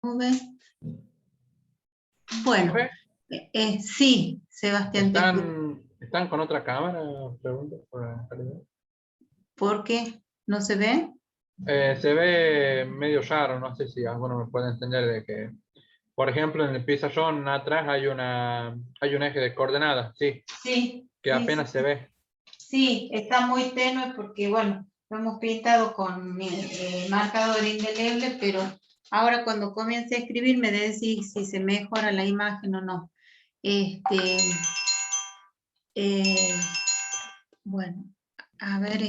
nube. Bueno, sí, Sebastián, te escucho. ¿Están con otra cámara? Pregunto. ¿Por qué? ¿No se ve? Se ve medio raro, no sé si alguno me puede entender de que, por ejemplo, en el pizarrón atrás hay un eje de coordenadas, sí, Sí. que Sí, apenas se ve. Sí, está muy tenue porque, bueno, lo hemos pintado con mi marcador indeleble, pero ahora cuando comience a escribir me decís si se mejora la imagen o no. Bueno, a ver,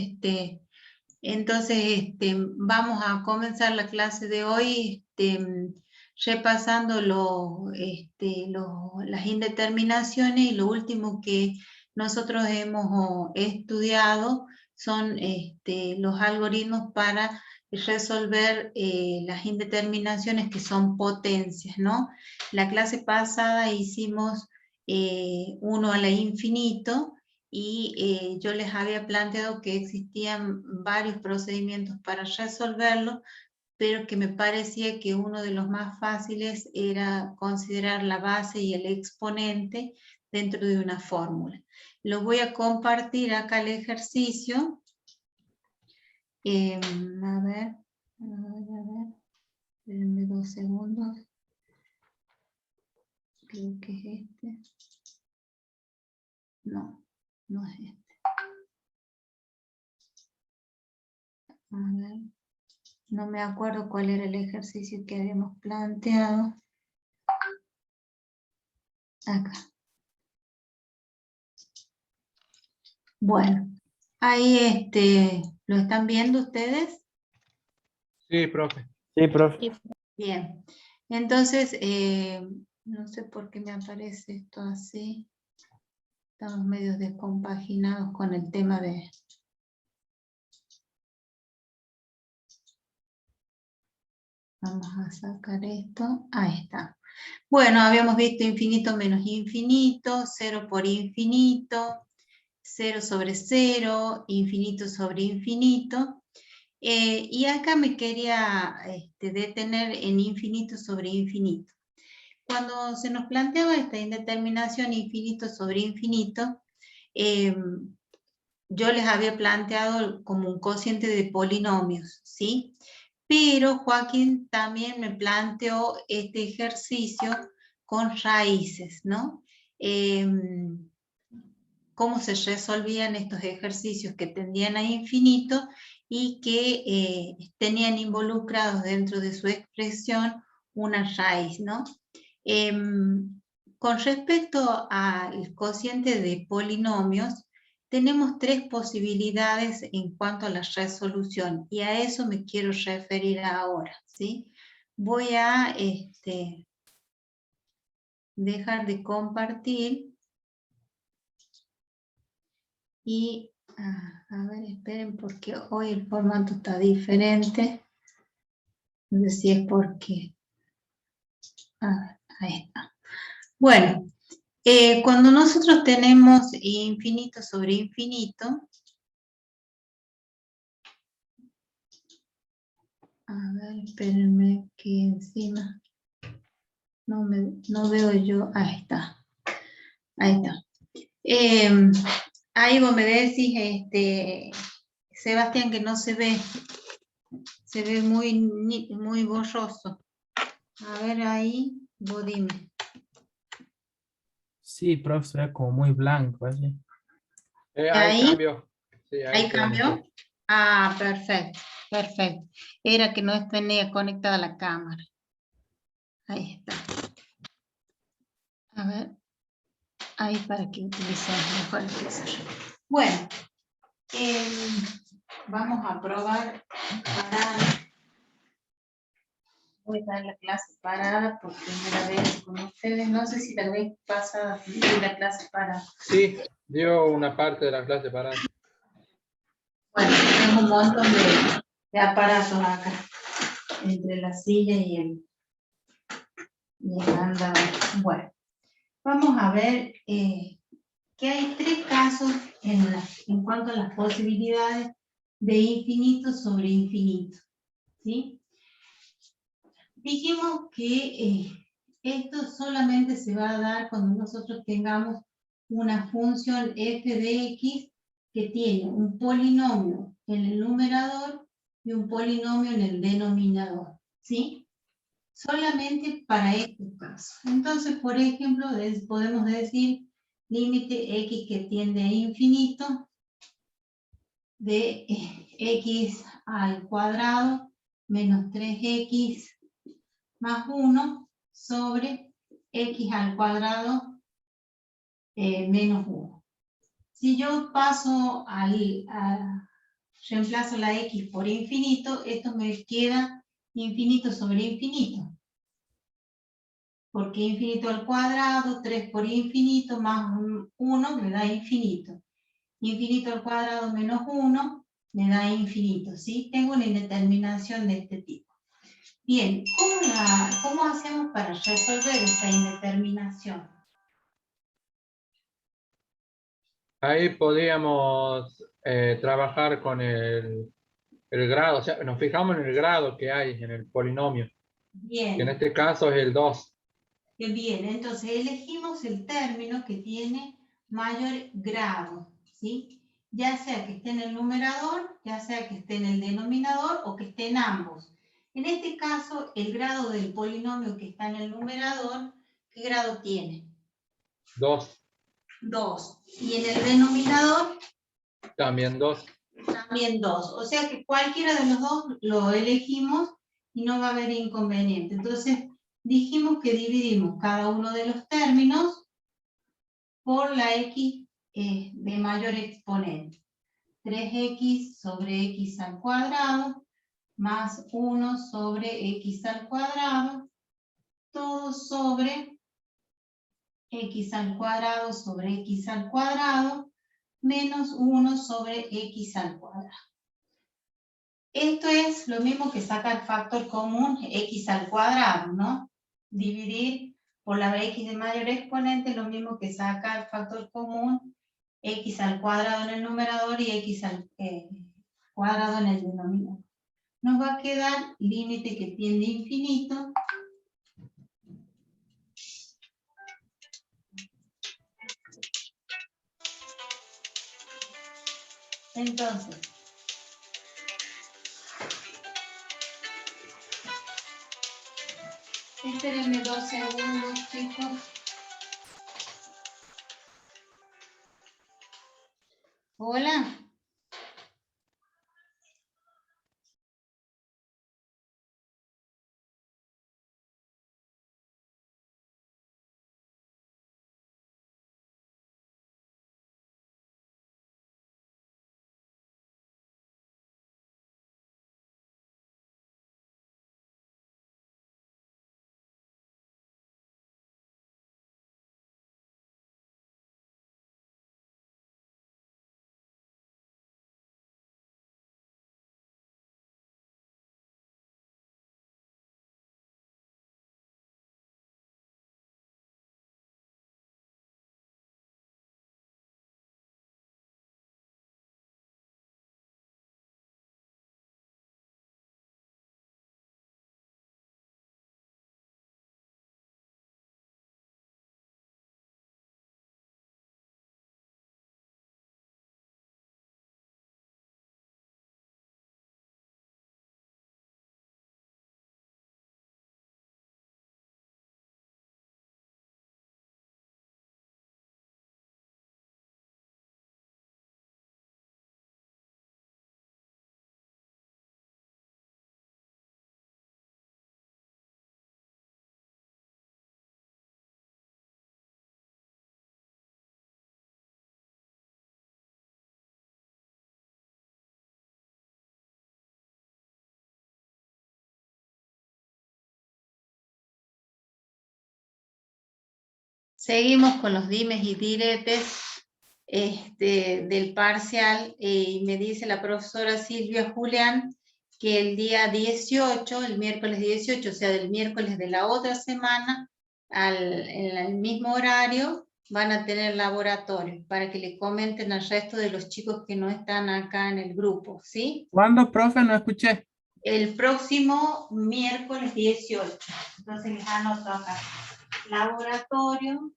entonces vamos a comenzar la clase de hoy repasando las indeterminaciones, y lo último que nosotros hemos estudiado son los algoritmos para resolver las indeterminaciones que son potencias, ¿no? La clase pasada hicimos 1 a la infinito, y yo les había planteado que existían varios procedimientos para resolverlo, pero que me parecía que uno de los más fáciles era considerar la base y el exponente dentro de una fórmula. Lo voy a compartir acá el ejercicio. A ver, espérenme 2 segundos. Creo que es este. No, no es este. A ver, no me acuerdo cuál era el ejercicio que habíamos planteado. Acá. Bueno, ahí ¿lo están viendo ustedes? Sí, profe. Sí, profe. Bien. Entonces, no sé por qué me aparece esto así. Estamos medio descompaginados con el tema de... Vamos a sacar esto. Ahí está. Bueno, habíamos visto infinito menos infinito, 0 por infinito, 0 sobre 0, infinito sobre infinito. Y acá me quería detener en infinito sobre infinito. Cuando se nos planteaba esta indeterminación infinito sobre infinito, yo les había planteado como un cociente de polinomios, ¿sí? Pero Joaquín también me planteó este ejercicio con raíces, ¿no? Cómo se resolvían estos ejercicios que tendían a infinito y que tenían involucrados dentro de su expresión una raíz, ¿no? Con respecto al cociente de polinomios, tenemos 3 posibilidades en cuanto a la resolución, y a eso me quiero referir ahora, ¿sí? Voy a dejar de compartir. Y, a ver, esperen, porque hoy el formato está diferente. No sé si es porque... ahí está. Bueno, cuando nosotros tenemos infinito sobre infinito, a ver, espérenme que encima no veo yo. Ahí está. Ahí está. Ahí vos me decís, Sebastián, que no se ve. Se ve muy borroso. A ver ahí, vos dime. Sí, profe, se ve como muy blanco, así. Ahí cambió. Sí, ¿Ahí quedó cambió? mejor. Ah, perfecto, perfecto. Era que no tenía conectada la cámara. Ahí está. A ver, ahí para que utilicemos mejor el pizarro. Bueno, vamos a probar parada. Voy a dar la clase parada por primera vez con ustedes. No sé si la vez pasada di la clase parada. Sí, dio una parte de la clase parada. Bueno, tenemos un montón de aparatos acá, entre la silla y el andador. Bueno, vamos a ver que hay 3 casos en cuanto a las posibilidades de infinito sobre infinito, ¿sí? Dijimos que esto solamente se va a dar cuando nosotros tengamos una función f de x que tiene un polinomio en el numerador y un polinomio en el denominador, ¿sí? Solamente para estos casos. Entonces, por ejemplo, podemos decir límite x que tiende a infinito de x al cuadrado menos 3x más 1 sobre x al cuadrado menos 1. Si yo paso reemplazo la x por infinito, esto me queda infinito sobre infinito. Porque infinito al cuadrado, 3 por infinito más 1 me da infinito. Infinito al cuadrado menos 1 me da infinito, ¿sí? Tengo una indeterminación de este tipo. Bien, ¿cómo hacemos para resolver esta indeterminación? Ahí podríamos trabajar con el grado, o sea, nos fijamos en el grado que hay en el polinomio, que en Bien, este caso es el 2. bien, entonces elegimos el término que tiene mayor grado, ¿sí? Ya sea que esté en el numerador, ya sea que esté en el denominador o que esté en ambos. En este caso, el grado del polinomio que está en el numerador, ¿qué grado tiene? 2. 2. Y en el denominador, También 2. también 2. O sea que cualquiera de los dos lo elegimos y no va a haber inconveniente. Entonces, dijimos que dividimos cada uno de los términos por la x de mayor exponente. 3x sobre x al cuadrado más 1 sobre x al cuadrado, todo sobre x al cuadrado sobre x al cuadrado, menos 1 sobre x al cuadrado. Esto es lo mismo que sacar factor común x al cuadrado, ¿no? Dividir por la x de mayor exponente es lo mismo que sacar factor común x al cuadrado en el numerador y x al cuadrado en el denominador. Nos va a quedar límite que tiende a infinito. Entonces, espérenme 2 segundos, chicos. Hola. Seguimos con los dimes y diretes del parcial y me dice la profesora Silvia Julián que el día 18, el miércoles 18, o sea, del miércoles de la otra semana, en el mismo horario, van a tener laboratorio para que le comenten al resto de los chicos que no están acá en el grupo, ¿sí? ¿Cuándo, profe? No escuché. el próximo miércoles 18. Entonces les anoto acá. Laboratorio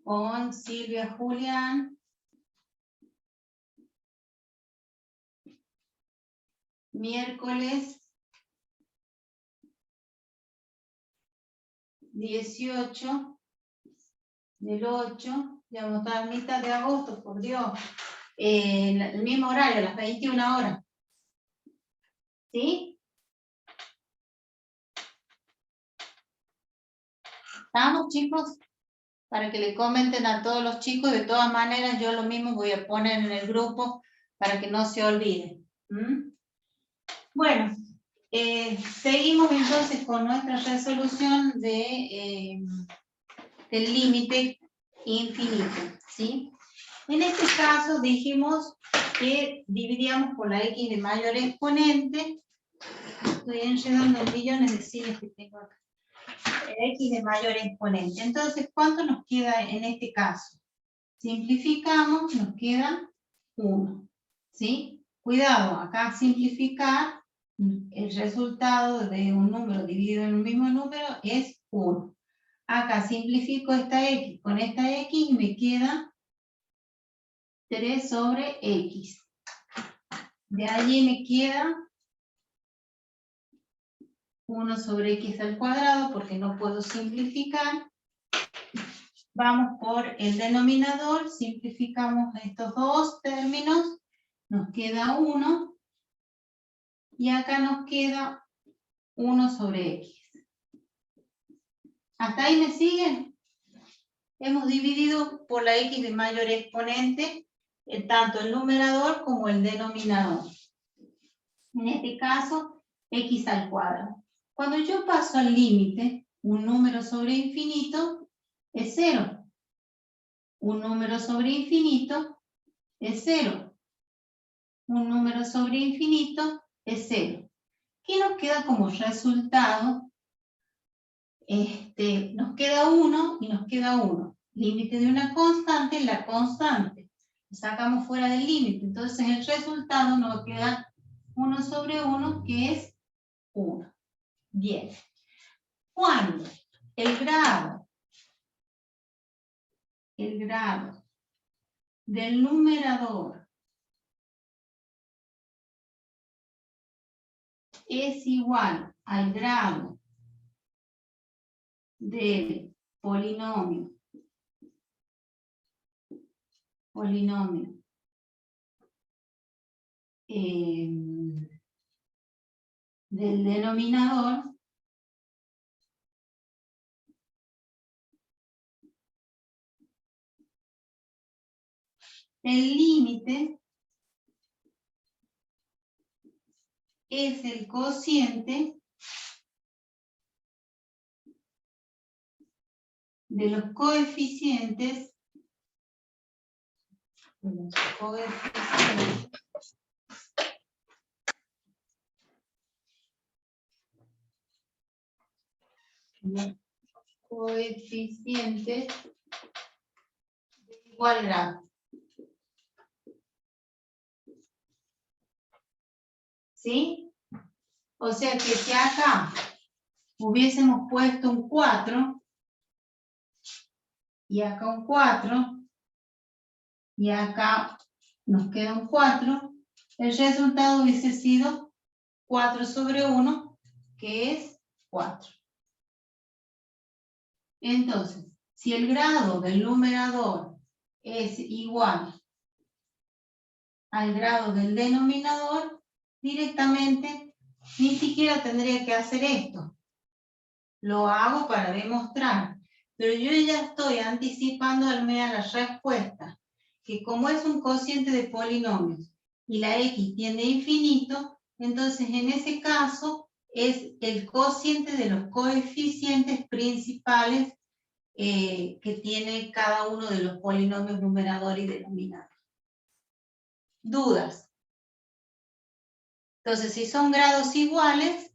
con Silvia Julián. Miércoles 18 del 8, ya vamos a estar a mitad de agosto, por Dios. El mismo horario, las 21 horas. ¿Sí? ¿Estamos, chicos? Para que le comenten a todos los chicos. De todas maneras, yo lo mismo voy a poner en el grupo para que no se olviden. ¿Mm? Bueno, seguimos entonces con nuestra resolución del límite infinito, ¿sí? En este caso dijimos que dividíamos por la x de mayor exponente. Estoy enredando en millones de signos que tengo acá. X de mayor exponente. Entonces, ¿cuánto nos queda en este caso? Simplificamos, nos queda 1. ¿Sí? Cuidado, acá simplificar, el resultado de un número dividido en un mismo número es 1. Acá simplifico esta x con esta x y me queda 3 sobre x. De allí me queda 1 sobre x al cuadrado porque no puedo simplificar. Vamos por el denominador, simplificamos estos dos términos, nos queda 1 y acá nos queda 1 sobre x. ¿Hasta ahí me siguen? Hemos dividido por la x de mayor exponente tanto el numerador como el denominador. En este caso, x al cuadrado. Cuando yo paso al límite, un número sobre infinito es 0. Un número sobre infinito es 0. Un número sobre infinito es 0. ¿Qué nos queda como resultado? Nos queda 1 y nos queda 1. Límite de una constante, la constante. Lo sacamos fuera del límite. Entonces el resultado nos queda 1 sobre 1, que es 1. Bien. Cuando el grado del numerador es igual al grado del polinomio del denominador, el límite es el cociente de los coeficientes de igual grado. ¿Sí? O sea que si acá hubiésemos puesto un 4, y acá un 4, y acá nos queda un 4, el resultado hubiese sido 4 sobre 1, que es 4. Entonces, si el grado del numerador es igual al grado del denominador, directamente ni siquiera tendría que hacer esto. Lo hago para demostrar, pero yo ya estoy anticipándome a la respuesta, que como es un cociente de polinomios y la x tiende a infinito, entonces en ese caso es el cociente de los coeficientes principales que tiene cada uno de los polinomios numerador y denominador. ¿Dudas? Entonces, si son grados iguales,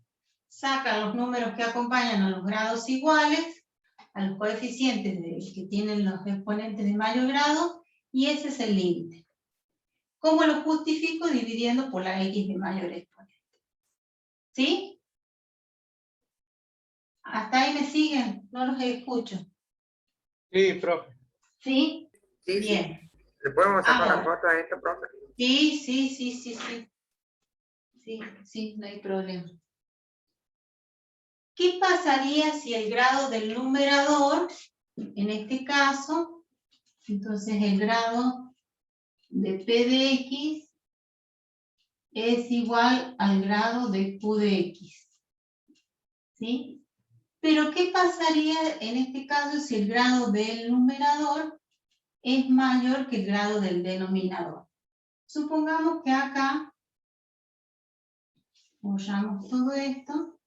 sacan los números que acompañan a los grados iguales, a los coeficientes que tienen los exponentes de mayor grado, y ese es el límite. ¿Cómo lo justifico? Dividiendo por la x de mayor exponente. ¿Sí? ¿Hasta ahí me siguen? No los escucho. Sí, profe. ¿Sí? Sí, Bien. sí. ¿Le podemos sacar la Ahora. foto a esto, profe? Sí. Sí, no hay problema. ¿Qué pasaría si el grado del numerador, en este caso, entonces el grado de P de X es igual al grado de Q de X? ¿Sí? Pero ¿qué pasaría en este caso si el grado del numerador es mayor que el grado del denominador? Supongamos que acá borramos todo esto.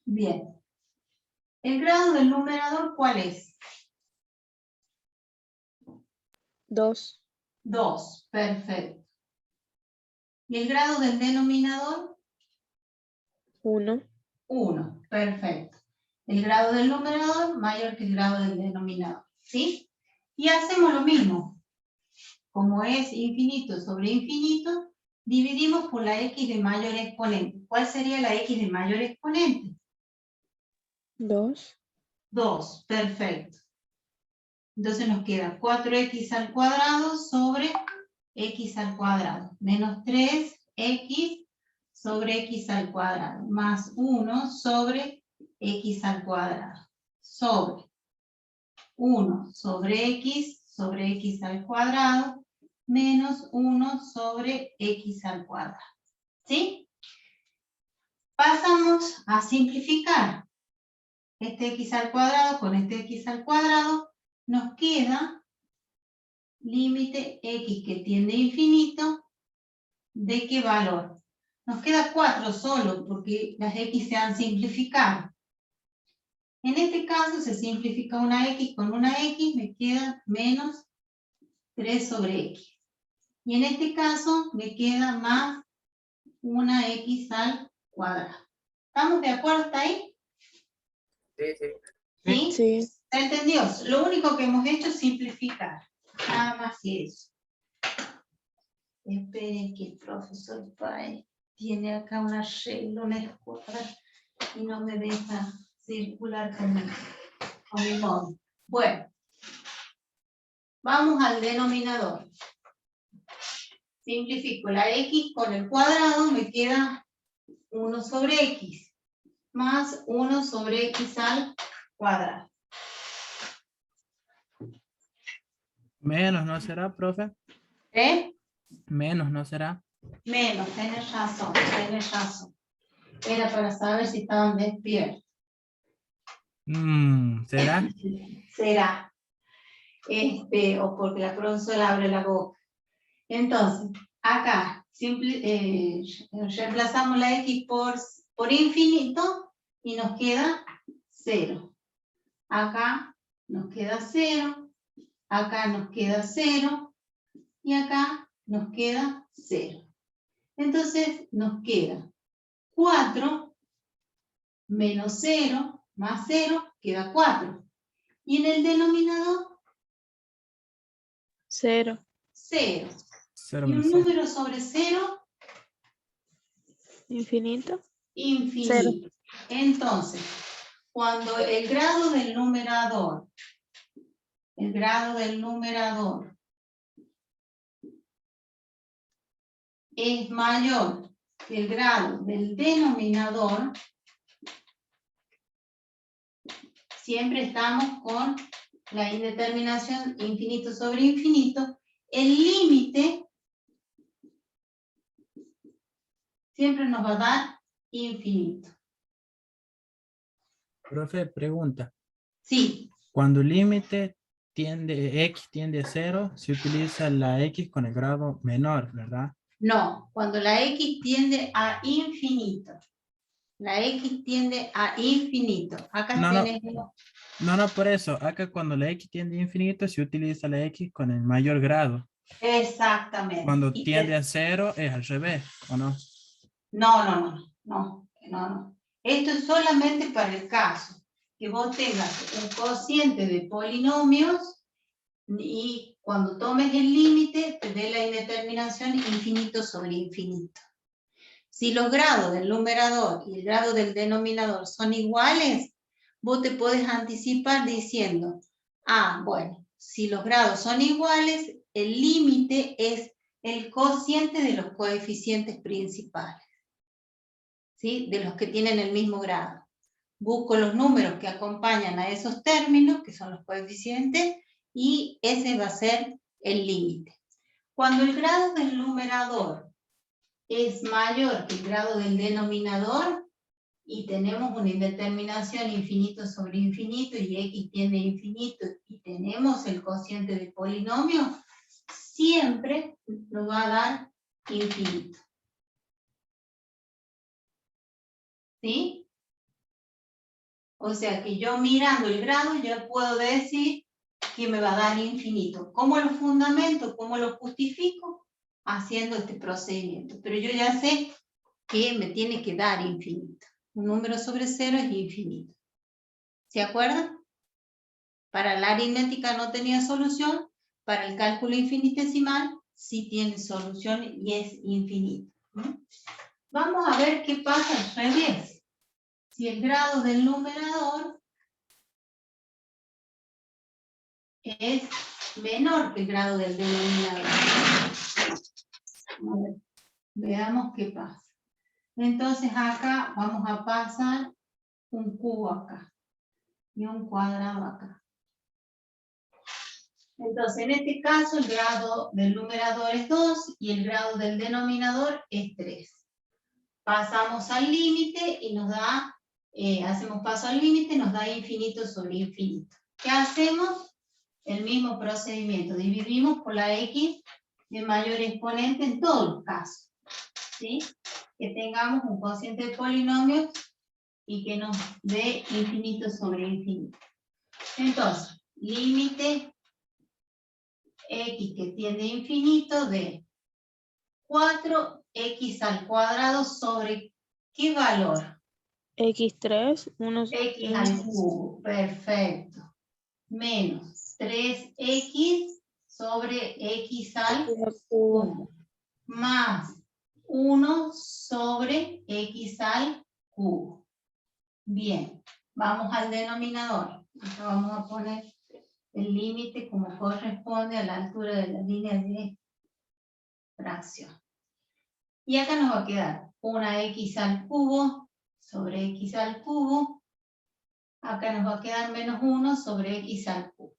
Bien. ¿El grado del numerador cuál es? 2. 2, perfecto. ¿Y el grado del denominador? 1. 1, perfecto. El grado del numerador mayor que el grado del denominador, ¿sí? Y hacemos lo mismo. Como es infinito sobre infinito, dividimos por la x de mayor exponente. ¿Cuál sería la x de mayor exponente? 2. 2, perfecto. Entonces nos queda 4x al cuadrado sobre x al cuadrado, menos 3x sobre x al cuadrado, más 1 sobre x al cuadrado, sobre 1 sobre x al cuadrado, menos 1 sobre x al cuadrado. ¿Sí? Pasamos a simplificar. Este x al cuadrado con este x al cuadrado nos queda límite x que tiende a infinito, ¿de qué valor? Nos queda 4 solo porque las x se han simplificado. En este caso se simplifica una x con una x, me queda menos 3 sobre x. Y en este caso me queda más una x al cuadrado. ¿Estamos de acuerdo hasta ahí? Sí, sí. ¿Sí? Sí. ¿Se entendió? Lo único que hemos hecho es simplificar. Nada más que eso. Esperen que el profesor Pai tiene acá una regla, una escuadra, y no me deja circular con mi móvil. Bueno, vamos al denominador. Simplifico la x con el cuadrado, me queda 1 sobre x, más 1 sobre x al cuadrado. Menos no será, profe. ¿Eh? Menos no será. Menos, tenés razón, tenés razón. Era para saber si estaban despiertos. ¿Será? Será. O porque la profesora abre la boca. Entonces, acá reemplazamos la x por infinito y nos queda 0. Acá nos queda 0, acá nos queda 0 y acá nos queda 0. Entonces nos queda 4 menos 0 más 0 queda 4. Y en el denominador 0. 0. 0 Y un menos 0. número sobre 0, Infinito. infinito. Entonces, cuando el grado del numerador es mayor que el grado del denominador, siempre estamos con la indeterminación infinito sobre infinito, el límite siempre nos va a dar infinito. Profe, pregunta. Sí, Cuando el límite x tiende a 0, se utiliza la x con el grado menor, ¿verdad? no, cuando la x tiende a infinito. La x tiende a infinito. Acá No, tenemos. no, por eso. Acá cuando la x tiende a infinito, se utiliza la x con el mayor grado. Exactamente. Cuando tiende a 0 es al revés, ¿o no? No. No. Esto es solamente para el caso que vos tengas un cociente de polinomios y cuando tomes el límite te dé la indeterminación infinito sobre infinito. Si los grados del numerador y el grado del denominador son iguales, vos te podés anticipar diciendo, bueno, si los grados son iguales, el límite es el cociente de los coeficientes principales, ¿sí? De los que tienen el mismo grado. Busco los números que acompañan a esos términos, que son los coeficientes, y ese va a ser el límite. Cuando el grado del numerador es mayor que el grado del denominador, y tenemos una indeterminación infinito sobre infinito, y x tiende a infinito, y tenemos el cociente de polinomio, siempre nos va a dar infinito. ¿Sí? O sea que yo mirando el grado ya puedo decir que me va a dar infinito. ¿Cómo lo fundamento? ¿Cómo lo justifico? Haciendo este procedimiento. Pero yo ya sé que me tiene que dar infinito. Un número sobre 0 es infinito. ¿Se acuerdan? Para la aritmética no tenía solución, para el cálculo infinitesimal sí tiene solución y es infinito. Vamos a ver qué pasa al revés. Si el grado del numerador es menor que el grado del denominador. A ver, veamos qué pasa. Entonces acá vamos a pasar un cubo acá y un cuadrado acá. Entonces en este caso el grado del numerador es 2 y el grado del denominador es 3. Pasamos al límite y nos da, hacemos paso al límite, nos da infinito sobre infinito. ¿Qué hacemos? El mismo procedimiento, dividimos por la x de mayor exponente en todos los casos, ¿sí? Que tengamos un cociente de polinomios y que nos dé infinito sobre infinito. Entonces, límite x que tiende a infinito de 4x al cuadrado sobre ¿qué valor? X3, 1. X al cubo, perfecto. Menos 3x sobre x al cubo. Más 1 sobre x al cubo. Bien, vamos al denominador. Acá vamos a poner el límite como corresponde a la altura de la línea de fracción. Y acá nos va a quedar una x al cubo sobre x al cubo. Acá nos va a quedar menos 1 sobre x al cubo.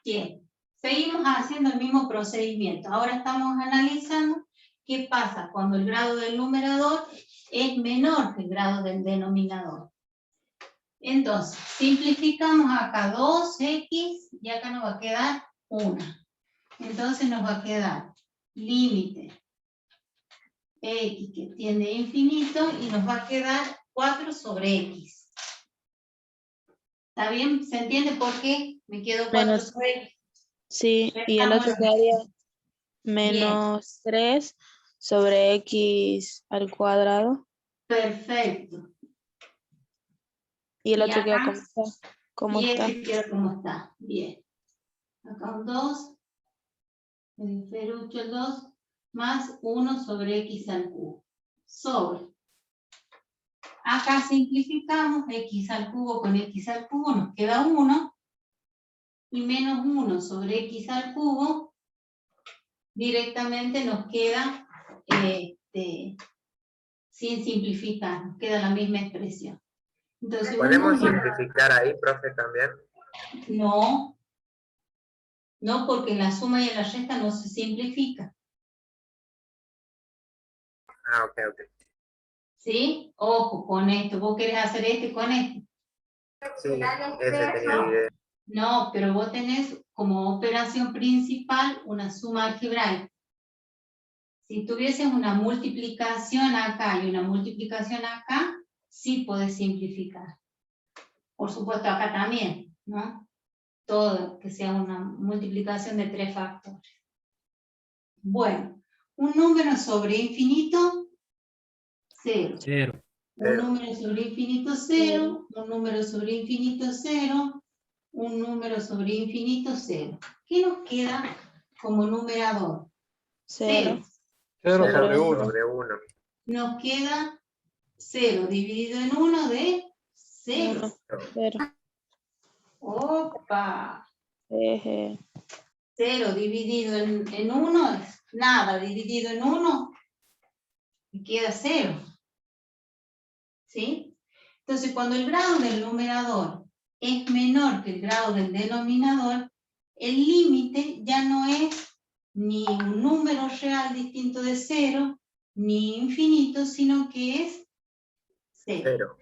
Bien, seguimos haciendo el mismo procedimiento. Ahora estamos analizando qué pasa cuando el grado del numerador es menor que el grado del denominador. Entonces, simplificamos acá 2x y acá nos va a quedar 1. Entonces nos va a quedar límite x que tiende a infinito y nos va a quedar 4 sobre x. ¿Está bien? ¿Se entiende por qué me quedo 4 sobre x? Sí, y el otro quedaría menos 3 sobre x al cuadrado. Perfecto. Y el Y otro queda acá, como está. este queda como está. Bien. Acá un 2. El ferucho el 2. Más 1 sobre x al cubo. Sobre. Acá simplificamos x al cubo con x al cubo. Nos queda 1. Y menos 1 sobre x al cubo. Directamente nos queda sin simplificar. Nos queda la misma expresión. Entonces, ¿Podemos simplificar ahí, profe, también? No. No, porque en la suma y en la resta no se simplifica. Ah, ok. ¿Sí? Ojo con esto. Vos querés hacer este con este. Sí, ese tenía la idea. No, pero vos tenés como operación principal una suma algebraica. Si tuvieses una multiplicación acá y una multiplicación acá, sí podés simplificar. Por supuesto acá también, ¿no? Todo que sea una multiplicación de 3 factores. Bueno, un número sobre infinito 0. Cero. Un número sobre infinito 0, un número sobre infinito 0, un número sobre infinito 0. ¿Qué nos queda como numerador? 0. 0 Sobre sobre 1. Sobre 1. Nos queda 0 dividido en 1 de 0. 0. Opa. Eje. 0 dividido en 1 es nada, dividido en 1 me queda 0. ¿Sí? Entonces, cuando el grado del numerador es menor que el grado del denominador, el límite ya no es ni un número real distinto de 0, ni infinito, sino que es 0. 0.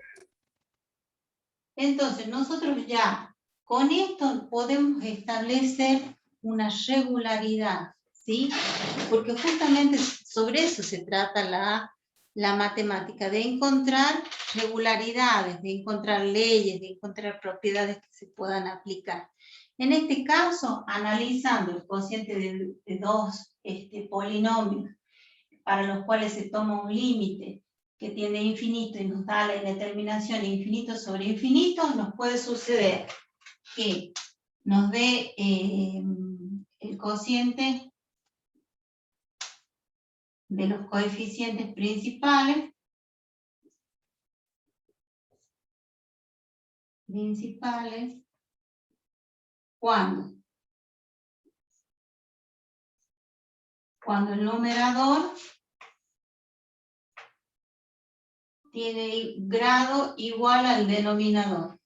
Entonces, nosotros ya con esto podemos establecer una regularidad, ¿sí? Porque justamente sobre eso se trata la matemática, de encontrar regularidades, de encontrar leyes, de encontrar propiedades que se puedan aplicar. En este caso, analizando el cociente de dos polinomios para los cuales se toma un límite que tiene infinito y nos da la indeterminación infinito sobre infinito, nos puede suceder que nos dé el cociente de los coeficientes principales, ¿cuándo? Cuando el numerador tiene grado igual al denominador.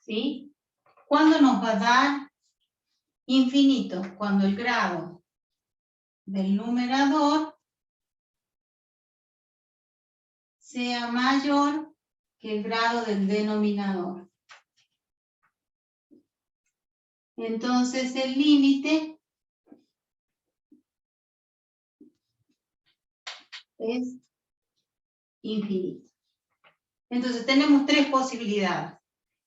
¿Sí? ¿Cuándo nos va a dar infinito? Cuando el grado del numerador sea mayor que el grado del denominador. Entonces el límite es infinito. Entonces tenemos tres posibilidades: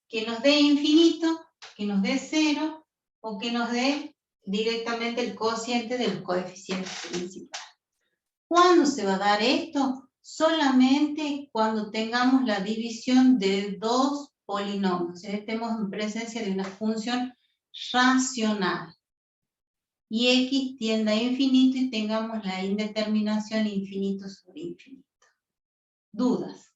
que nos dé infinito, que nos dé 0, o que nos dé directamente el cociente de los coeficientes principales. ¿Cuándo se va a dar esto? Solamente cuando tengamos la división de dos polinomios, estemos en presencia de una función racional, y x tienda a infinito y tengamos la indeterminación infinito sobre infinito. ¿Dudas?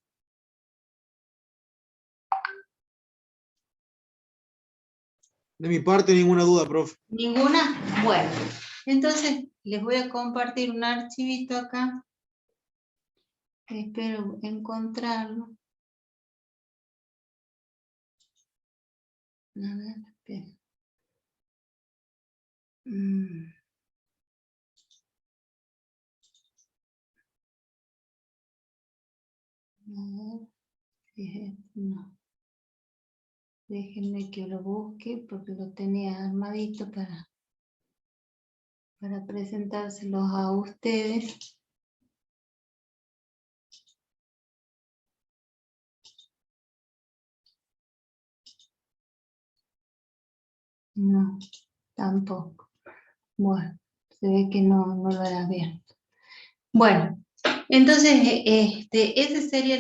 De mi parte, ninguna duda, profe. ¿Ninguna? Bueno, entonces les voy a compartir un archivito acá. Espero encontrarlo. A ver, espera. A ver, no. Déjenme que lo busque porque lo tenía armadito para presentárselos a ustedes. No, tampoco. Bueno, se ve que no lo hará bien. Bueno, entonces ese sería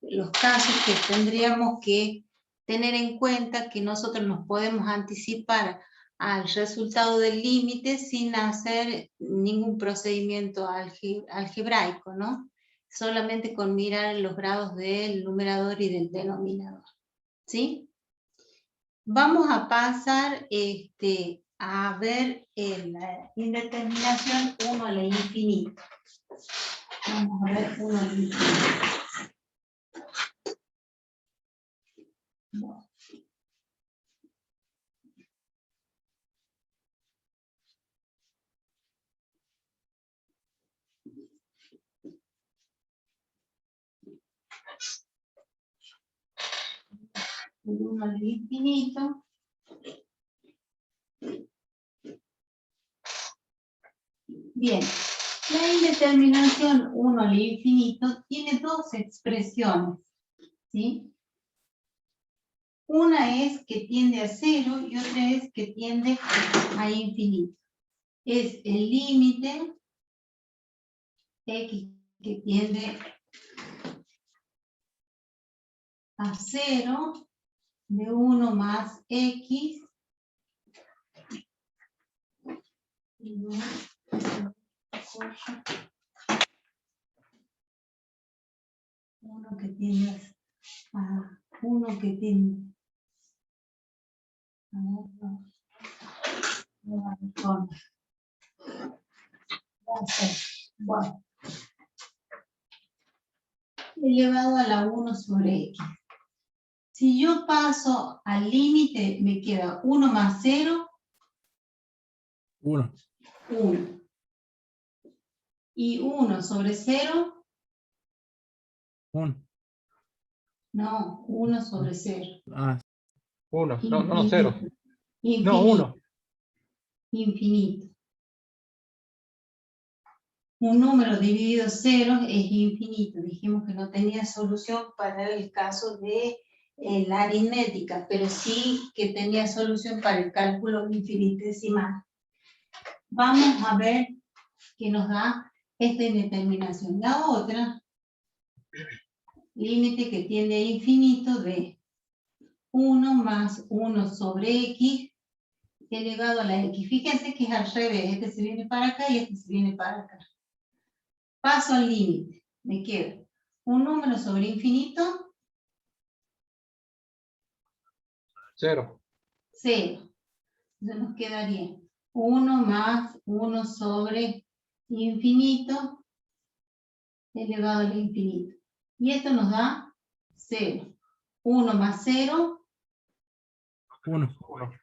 los casos que tendríamos que tener en cuenta, que nosotros nos podemos anticipar al resultado del límite sin hacer ningún procedimiento algebraico, ¿no? Solamente con mirar los grados del numerador y del denominador, ¿sí? Vamos a pasar a ver la indeterminación 1 al infinito. Vamos a ver 1 al infinito. No. El 1 al infinito. Bien, la indeterminación 1 al infinito tiene dos expresiones, ¿sí? Una es que tiende a 0 y otra es que tiende a infinito. es el límite x que tiende a 0 de 1 más x. Uno que tiende a 1 que tiende a bueno, elevado a la 1 sobre x. Si yo paso al límite, me queda 1 más 0, 1. 1. Y 1 sobre 0, 1. no, 1 sobre 0. Ah, 1. No, 0. Infinito. No, 1. Infinito. Un número dividido 0 es infinito. Dijimos que no tenía solución para el caso de la aritmética, pero sí que tenía solución para el cálculo infinitesimal. Vamos a ver qué nos da esta indeterminación. La otra, límite que tiende a infinito de 1 más 1 sobre x elevado a la x. Fíjense que es al revés. Este se viene para acá y este se viene para acá. Paso al límite. Me queda un número sobre infinito. 0. 0. Entonces nos quedaría 1 más 1 sobre infinito elevado al infinito. Y esto nos da 0. 1 más 0, 1.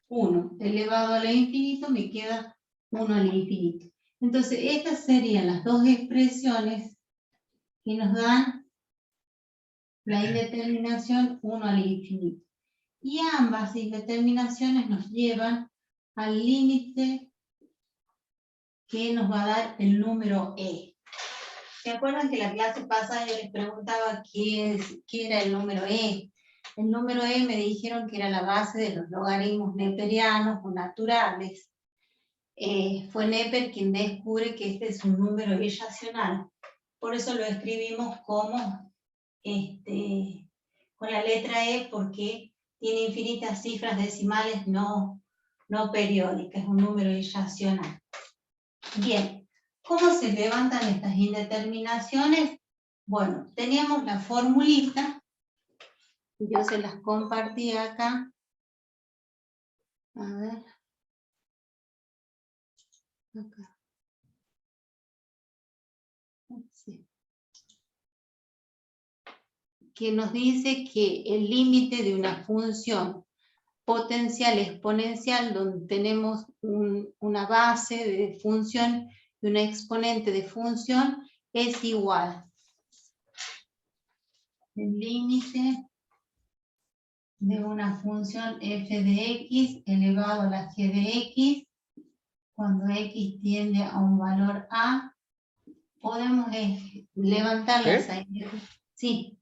1. Elevado al infinito me queda 1 al infinito. Entonces estas serían las dos expresiones que nos dan la indeterminación 1 al infinito. Y ambas indeterminaciones nos llevan al límite que nos va a dar el número e. ¿Se acuerdan que la clase pasada yo les preguntaba qué era el número e? El número e me dijeron que era la base de los logaritmos neperianos o naturales. Fue Neper quien descubre que este es un número irracional. Por eso lo escribimos como con la letra e, porque tiene infinitas cifras decimales no periódicas, es un número irracional. Bien, ¿cómo se levantan estas indeterminaciones? Bueno, teníamos la formulita, yo se las compartí acá. A ver. Acá. Sí. Que nos dice que el límite de una función potencial exponencial, donde tenemos una base de función y una exponente de función, es igual. El límite de una función f de x elevado a la g de x, cuando x tiende a un valor a, podemos levantar la salida. Sí.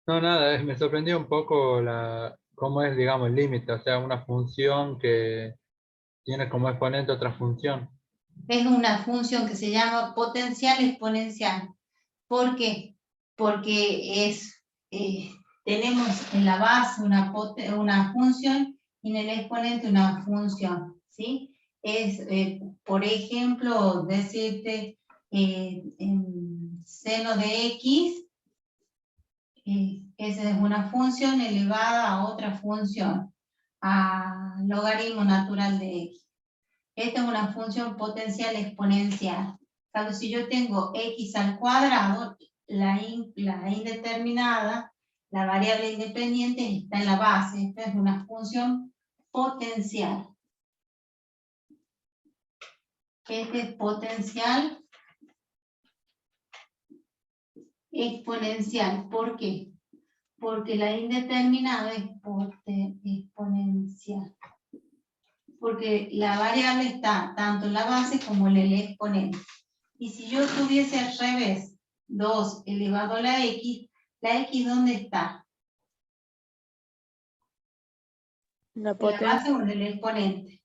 No, nada, me sorprendió un poco cómo es, digamos, el límite. O sea, una función que tiene como exponente otra función. Es una función que se llama potencial exponencial. ¿Por qué? Porque tenemos en la base una función y en el exponente una función, ¿sí? Es, por ejemplo, decirte en seno de x, esa es una función elevada a otra función, a logaritmo natural de x. Esta es una función potencial exponencial. Claro, si yo tengo x al cuadrado, la indeterminada, la variable independiente está en la base. Esta es una función potencial. Este es potencial exponencial. ¿Por qué? Porque la indeterminada es exponencial. Porque la variable está tanto en la base como en el exponente. Y si yo tuviese al revés 2 elevado a la x ¿dónde está? La ¿En la base o en el exponente?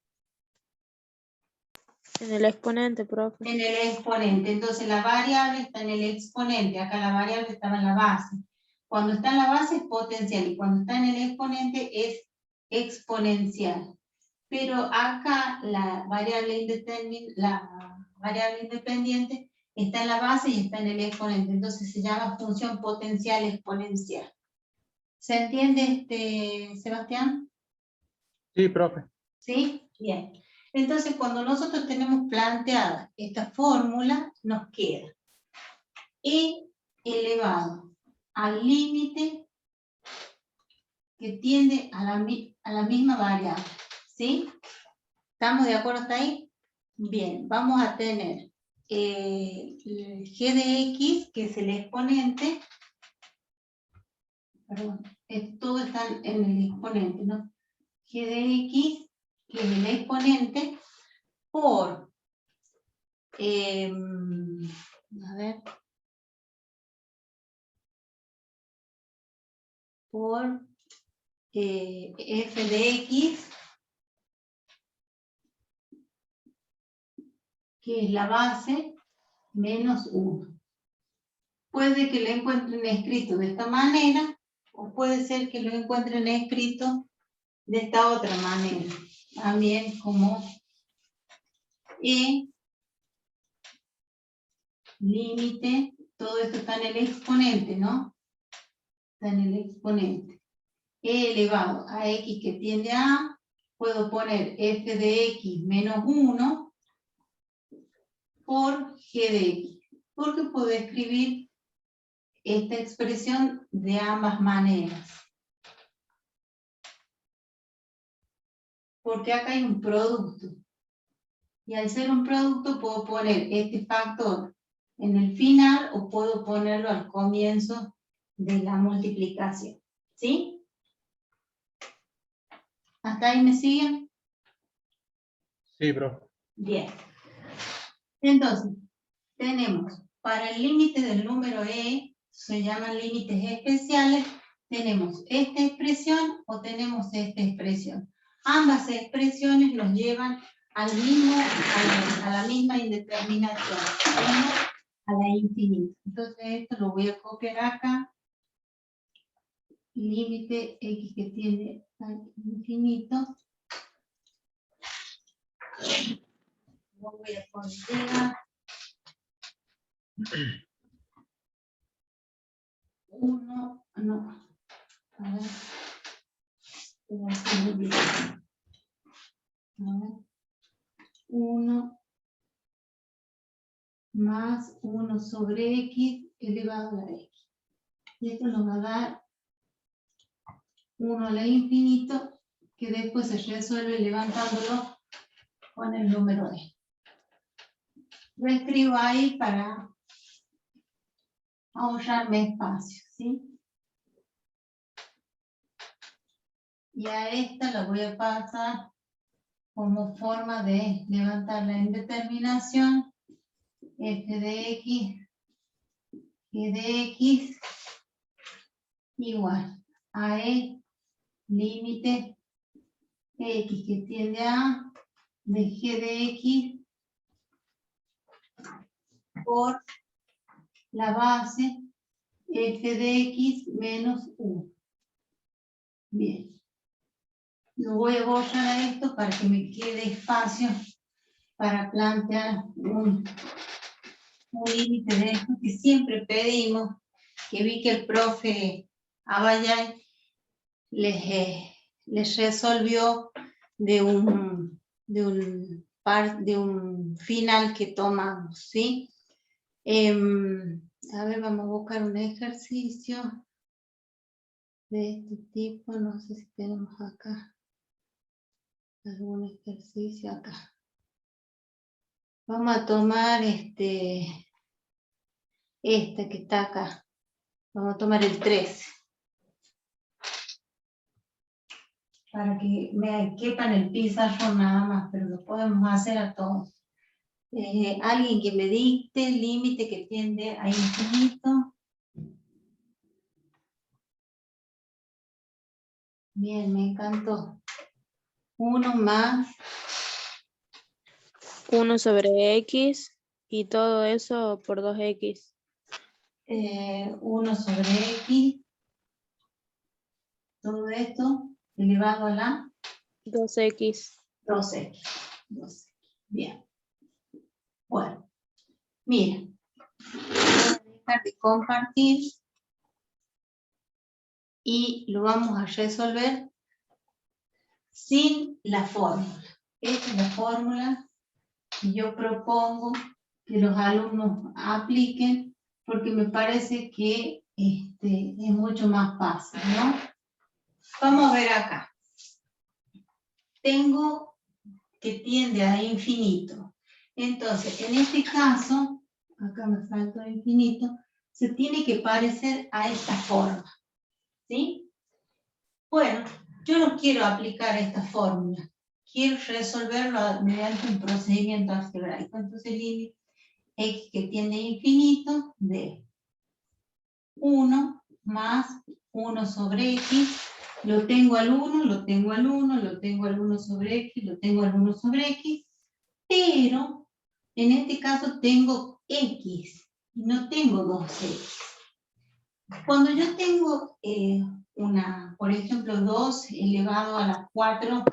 En el exponente, profe. En el exponente. Entonces la variable está en el exponente. Acá la variable estaba en la base. Cuando está en la base es potencial y cuando está en el exponente es exponencial. Pero acá la variable independiente está en la base y está en el exponente. Entonces se llama función potencial exponencial. ¿Se entiende, Sebastián? Sí, profe. ¿Sí? Bien. Entonces, cuando nosotros tenemos planteada esta fórmula, nos queda E elevado al límite que tiende a la misma variable. ¿Sí? ¿Estamos de acuerdo hasta ahí? Bien, vamos a tener el g de x, que es el exponente. Perdón, todo está en el exponente, ¿no? G de x, que es el exponente, por, a ver, por f de x, que es la base, menos 1. Puede que lo encuentren escrito de esta manera, o puede ser que lo encuentren escrito de esta otra manera. También como E, límite, todo esto está en el exponente, ¿no? Está en el exponente. E elevado a x que tiende a A, puedo poner f de x menos 1 por g de x. Porque puedo escribir esta expresión de ambas maneras. Porque acá hay un producto. Y al ser un producto puedo poner este factor en el final o puedo ponerlo al comienzo de la multiplicación. ¿Sí? ¿Hasta ahí me siguen? Sí, profe. Bien. Entonces, tenemos para el límite del número E, se llaman límites especiales, tenemos esta expresión o tenemos esta expresión. Ambas expresiones nos llevan al mismo, a la misma indeterminación, a la infinita. Entonces esto lo voy a copiar acá. Límite x que tiende al infinito. Lo voy a poner 1, no. A ver. Voy a hacerlo bien. A ver. 1 más 1 sobre x elevado a la x. Y esto nos va a dar 1 a la infinito, que después se resuelve levantándolo con el número e. Lo escribo ahí para ahorrarme espacio, ¿sí? Y a esta la voy a pasar como forma de levantar la indeterminación f de x, g de x, igual a e límite x que tiende a de g de x por la base f de x menos 1. Bien. Lo voy a borrar a esto para que me quede espacio para plantear un límite de esto que siempre pedimos, que vi que el profe Abayay les resolvió de un final que tomamos, ¿sí? A ver, vamos a buscar un ejercicio de este tipo, no sé si tenemos acá algún ejercicio acá. Vamos a tomar este que está acá. Vamos a tomar el 13. Para que me quepa en el pizarrón nada más, pero lo podemos hacer a todos. Alguien que me dicte el límite que tiende a infinito. Bien, me encantó. 1 más 1 sobre X y todo eso por 2X. 1 sobre X, todo esto elevado a la 2X. 2X. 2X. Bien. Bueno, miren. Voy a dejar de compartir y lo vamos a resolver sin la fórmula. Esta es la fórmula que yo propongo que los alumnos apliquen porque me parece que es mucho más fácil, ¿no? Vamos a ver acá. Tengo que tiende a infinito. Entonces, en este caso, acá me falta infinito, se tiene que parecer a esta forma, ¿sí? Bueno, yo no quiero aplicar esta fórmula, quiero resolverlo mediante un procedimiento algebraico. Entonces, límite x que tiende a infinito de 1 más 1 sobre x, lo tengo al 1, lo tengo al 1, lo tengo al 1 sobre x, lo tengo al 1 sobre x, pero en este caso tengo x, no tengo 2x. Cuando yo tengo por ejemplo, 2 elevado a la 4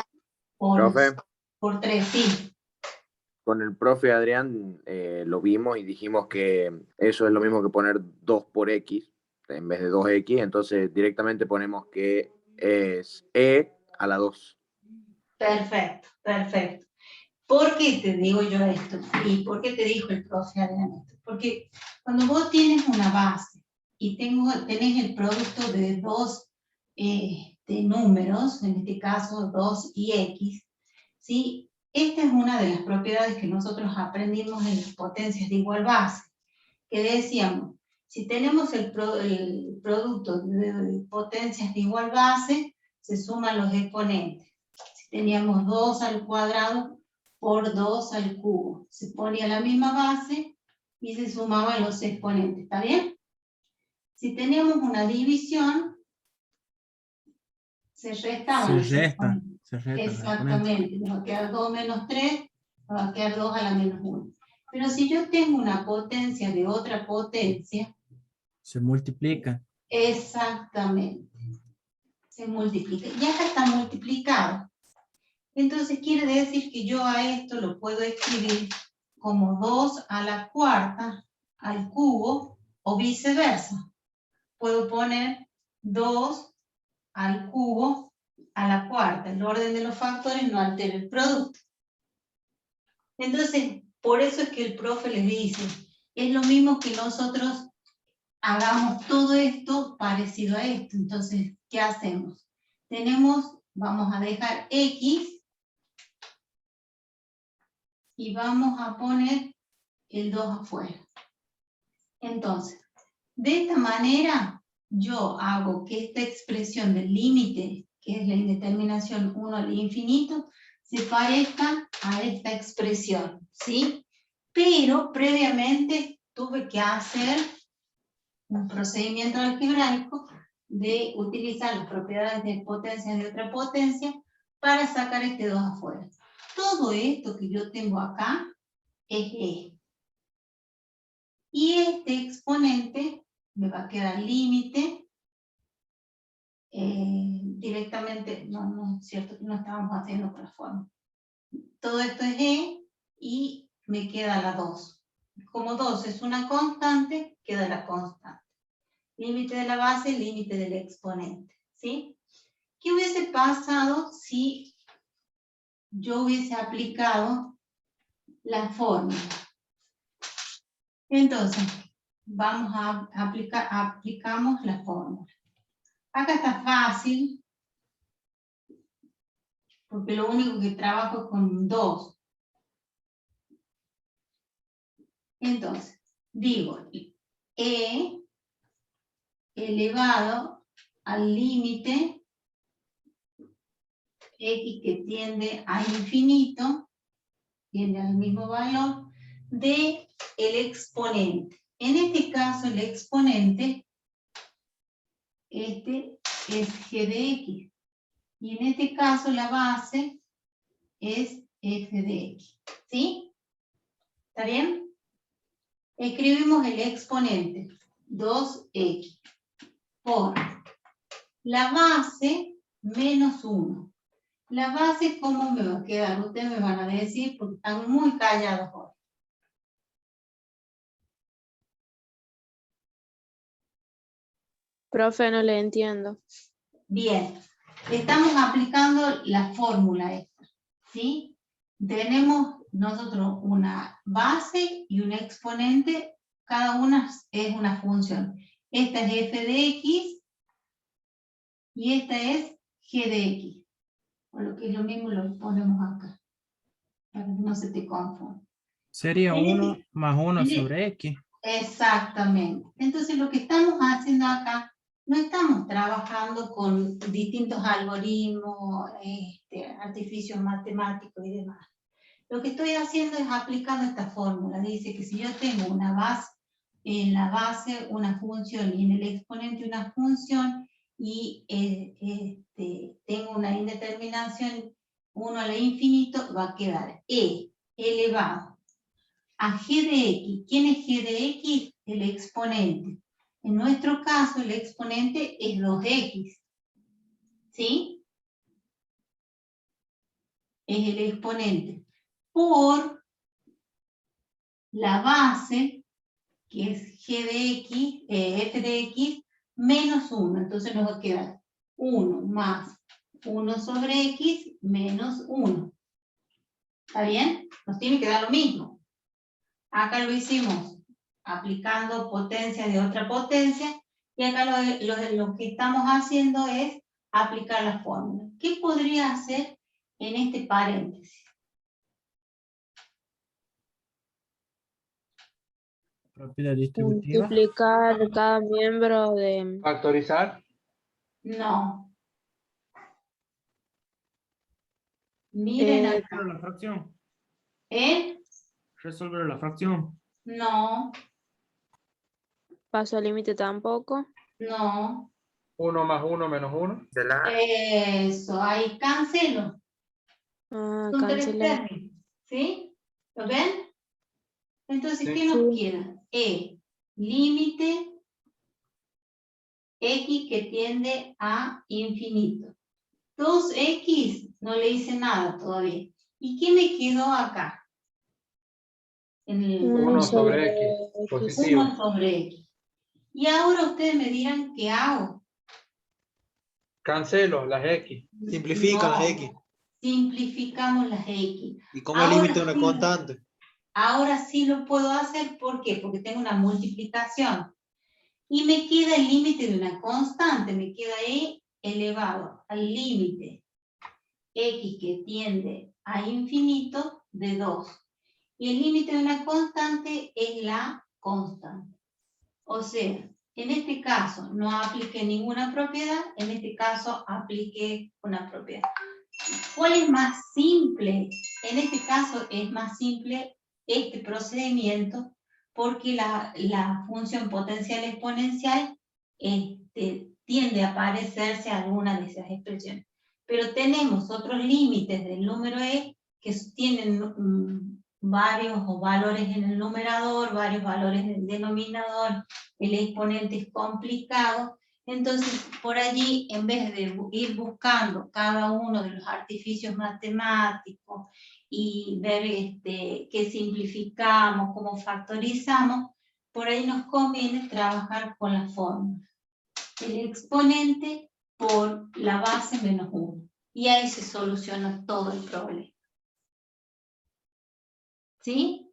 Profe, por 3, sí. con el profe Adrián lo vimos y dijimos que eso es lo mismo que poner 2 por X en vez de 2X, entonces directamente ponemos que es E a la 2. Perfecto, perfecto. ¿Por qué te digo yo esto? ¿Y por qué te dijo el profe Adrián esto? Porque cuando vos tienes una base y tenés el producto de dos números, en este caso 2 y x, ¿sí? Esta es una de las propiedades que nosotros aprendimos en las potencias de igual base, que decíamos, si tenemos el producto de potencias de igual base, se suman los exponentes. Si teníamos 2 al cuadrado por 2 al cubo, se ponía la misma base y se sumaban los exponentes, ¿está bien? Si teníamos una división, se restaban los exponentes. Se resta. Exactamente, nos va a quedar 2 menos 3, nos va a quedar 2 a la menos 1. Pero si yo tengo una potencia de otra potencia, Se multiplica. exactamente, se multiplica. Y acá está multiplicado. Entonces quiere decir que yo a esto lo puedo escribir como 2 a la cuarta al cubo o viceversa. Puedo poner 2 al cubo a la cuarta. El orden de los factores no altera el producto. Entonces, por eso es que el profe les dice, es lo mismo que nosotros hagamos todo esto parecido a esto. Entonces, ¿qué hacemos? Vamos a dejar x y vamos a poner el 2 afuera. Entonces, de esta manera, yo hago que esta expresión del límite, que es la indeterminación 1 al infinito, se parezca a esta expresión, ¿sí? Pero previamente tuve que hacer un procedimiento algebraico de utilizar las propiedades de potencia de otra potencia para sacar este 2 afuera. Todo esto que yo tengo acá es E. Y este exponente me va a quedar límite. Directamente, no es cierto que no estábamos haciendo otra forma. Todo esto es E y me queda la 2. Como 2 es una constante, queda la constante. Límite de la base, límite del exponente, ¿sí? ¿Qué hubiese pasado si yo hubiese aplicado la fórmula? Entonces, vamos a aplicamos la fórmula. Acá está fácil, porque lo único que trabajo es con 2. Entonces, digo, E elevado al límite x que tiende a infinito, tiende al mismo valor, de el exponente. En este caso, el exponente, es g de x. Y en este caso, la base es f de x. ¿Sí? ¿Está bien? Escribimos el exponente, 2x, por la base menos 1. La base, ¿cómo me va a quedar? Ustedes me van a decir, porque están muy callados hoy. Profe, no le entiendo. Bien, estamos aplicando la fórmula esta, ¿sí? Tenemos nosotros una base y un exponente, cada una es una función. Esta es f de x y esta es g de x. Por lo que es lo mismo lo ponemos acá, para que no se te confunda. Sería 1 más 1 en sobre x. Exactamente. Entonces lo que estamos haciendo acá, no estamos trabajando con distintos algoritmos, artificios matemáticos y demás. Lo que estoy haciendo es aplicando esta fórmula. Dice que si yo tengo una base, en la base una función y en el exponente una función y tengo una indeterminación 1 al infinito, va a quedar e elevado a g de x. ¿Quién es g de x? El exponente. En nuestro caso, el exponente es 2x. ¿Sí? Es el exponente. Por la base, que es g de x, f de x, menos 1. Entonces nos va a quedar 1 más 1 sobre x menos 1. ¿Está bien? Nos tiene que dar lo mismo. Acá lo hicimos aplicando potencia de otra potencia, y acá lo que estamos haciendo es aplicar la fórmula. ¿Qué podría hacer en este paréntesis? Propiedad distributiva. Multiplicar cada miembro de... Factorizar. No. Miren acá. Resolver la fracción. Resolver la fracción. No, Paso al límite tampoco. no. 1 más 1 menos 1. Eso, ahí cancelo. Ah, Son tres cancelar. términos. ¿Sí? ¿Lo ven? Entonces, Sí. ¿qué nos Sí. queda? Límite x que tiende a infinito. 2x no le hice nada todavía. ¿Y qué me quedó acá? En el 1 sobre x. X. Positivo. 1 sobre x. Y ahora ustedes me dirán, ¿qué hago? Cancelo las x. Simplifica No, las X. simplificamos las x. ¿Y cómo es el límite de una constante? Ahora sí lo puedo hacer, ¿por qué? Porque tengo una multiplicación. Y me queda el límite de una constante, me queda e elevado al límite x que tiende a infinito de 2. Y el límite de una constante es la constante. O sea, en este caso no apliqué ninguna propiedad, en este caso apliqué una propiedad. ¿Cuál es más simple? En este caso es más simple este procedimiento porque la función potencial exponencial tiende a parecerse a alguna de esas expresiones. Pero tenemos otros límites del número e que tienen varios valores en el numerador, varios valores en el denominador, el exponente es complicado. Entonces, por allí, en vez de ir buscando cada uno de los artificios matemáticos y ver qué simplificamos, cómo factorizamos, por ahí nos conviene trabajar con la fórmula. El exponente por la base menos 1. Y ahí se soluciona todo el problema. ¿Sí?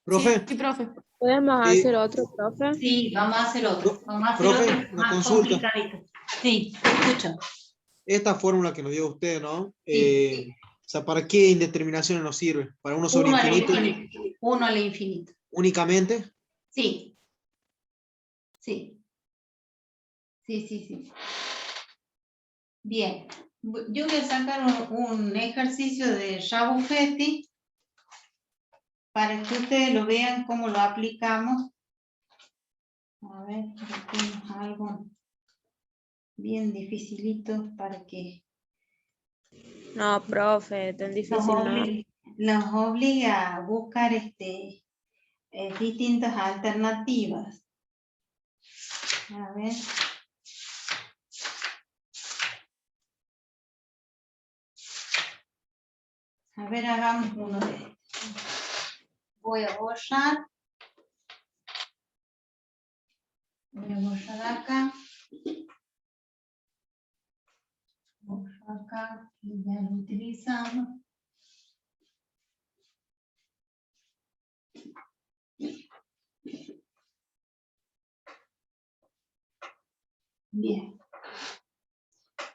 Profe, Sí, profe. ¿Podemos Sí. hacer otro, profe? Sí, vamos a hacer otro. Vamos a hacer Profe, otro una más consulta. complicadito. Sí, escucho. esta fórmula que nos dio usted, ¿no? Sí. O sea, ¿para qué indeterminaciones nos sirve? ¿Para 1 sobre 1 al infinito infinito. 1 al infinito. únicamente? Sí. Sí. Sí. Bien. Yo voy a sacar un ejercicio de Rabuffetti para que ustedes lo vean cómo lo aplicamos. A ver, aquí tenemos algo bien dificilito para que No, profe, tan nos difícil no. obligue. nos obliga a buscar distintas alternativas. A ver. A ver, hagamos uno de estos. Voy a borrar. Voy a borrar acá. Borro acá, y ya lo utilizamos. Bien.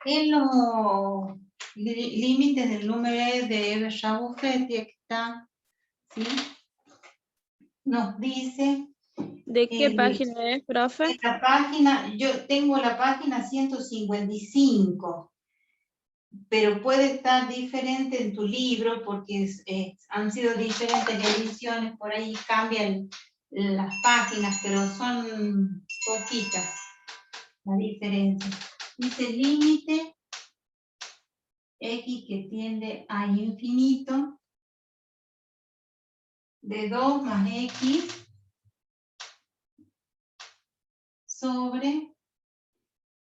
En los límites del número de Eber-Rabufetti, aquí está, ¿sí? Nos dice... ¿De qué página es, profe? La página, yo tengo la página 155, pero puede estar diferente en tu libro porque han sido diferentes ediciones, por ahí cambian las páginas, pero son poquitas la diferencia. Dice límite x que tiende a infinito de 2 más x sobre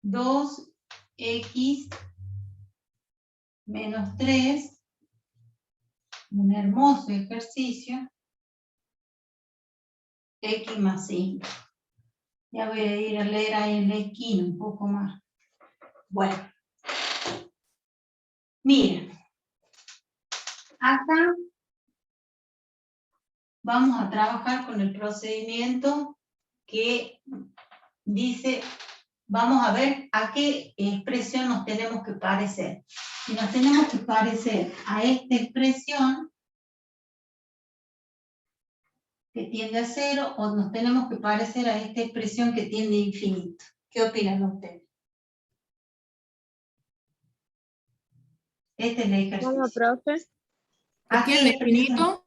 2x menos 3, un hermoso ejercicio, x más 5. Ya voy a ir a leer ahí en la esquina un poco más. Bueno, miren, acá vamos a trabajar con el procedimiento que dice, vamos a ver a qué expresión nos tenemos que parecer. Si nos tenemos que parecer a esta expresión que tiende a 0 o nos tenemos que parecer a esta expresión que tiende a infinito. ¿Qué opinan ustedes? Este es el ejercicio. ¿Cómo, profe? ¿A qué ¿Tiene expresión? infinito?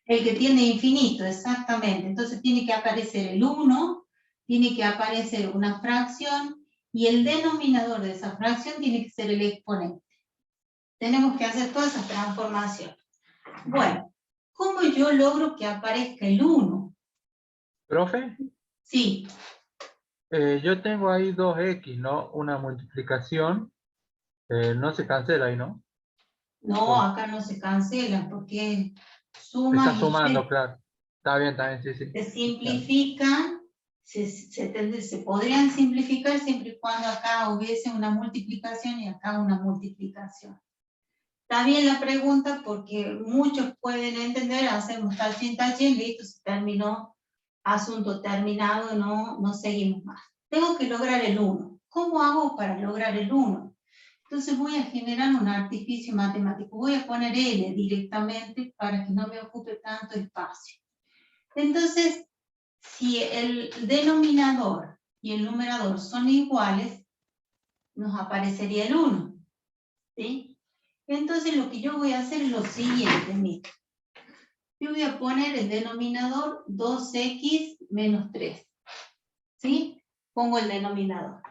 El que tiene infinito, exactamente. Entonces tiene que aparecer el 1, tiene que aparecer una fracción, y el denominador de esa fracción tiene que ser el exponente. Tenemos que hacer toda esa transformación. Bueno, ¿cómo yo logro que aparezca el 1? ¿Profe? Sí, Yo tengo ahí 2x, ¿no? Una multiplicación. No se cancela ahí, ¿no? no, acá no se cancela porque suma Está y sumando, resta. claro. Está bien, sí, sí. Se simplifican, se podrían simplificar siempre y cuando acá hubiese una multiplicación y acá una multiplicación. Está bien la pregunta porque muchos pueden entender, hacemos tachín, listo, se terminó, asunto terminado, no seguimos más. Tengo que lograr el 1. ¿Cómo hago para lograr el 1? Entonces voy a generar un artificio matemático. Voy a poner L directamente para que no me ocupe tanto espacio. Entonces, si el denominador y el numerador son iguales, nos aparecería el 1. ¿Sí? Entonces lo que yo voy a hacer es lo siguiente, miren. Yo voy a poner el denominador 2x menos 3. ¿Sí? Pongo el denominador.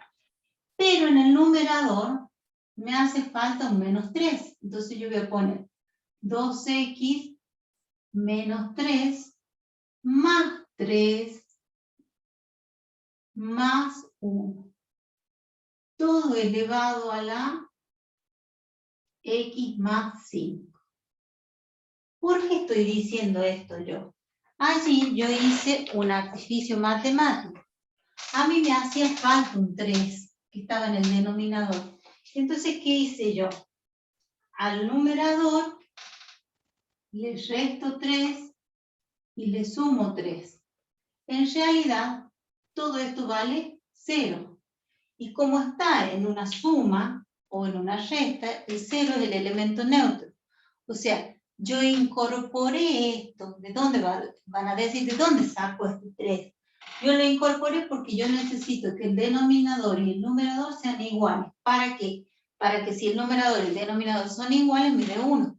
Pero en el numerador me hace falta un menos 3. Entonces yo voy a poner 2x menos 3 más 3 más 1. Todo elevado a la x más 5. ¿Por qué estoy diciendo esto yo? Allí yo hice un artificio matemático. A mí me hacía falta un 3 que estaba en el denominador. Entonces, ¿qué hice yo? Al numerador le resto 3 y le sumo 3. En realidad, todo esto vale 0. Y como está en una suma o en una resta, el 0 es el elemento neutro. O sea, yo incorporé esto. ¿De dónde van a decir? ¿De dónde saco este 3? Yo lo incorporé porque yo necesito que el denominador y el numerador sean iguales. ¿Para qué? Para que si el numerador y el denominador son iguales, me dé 1.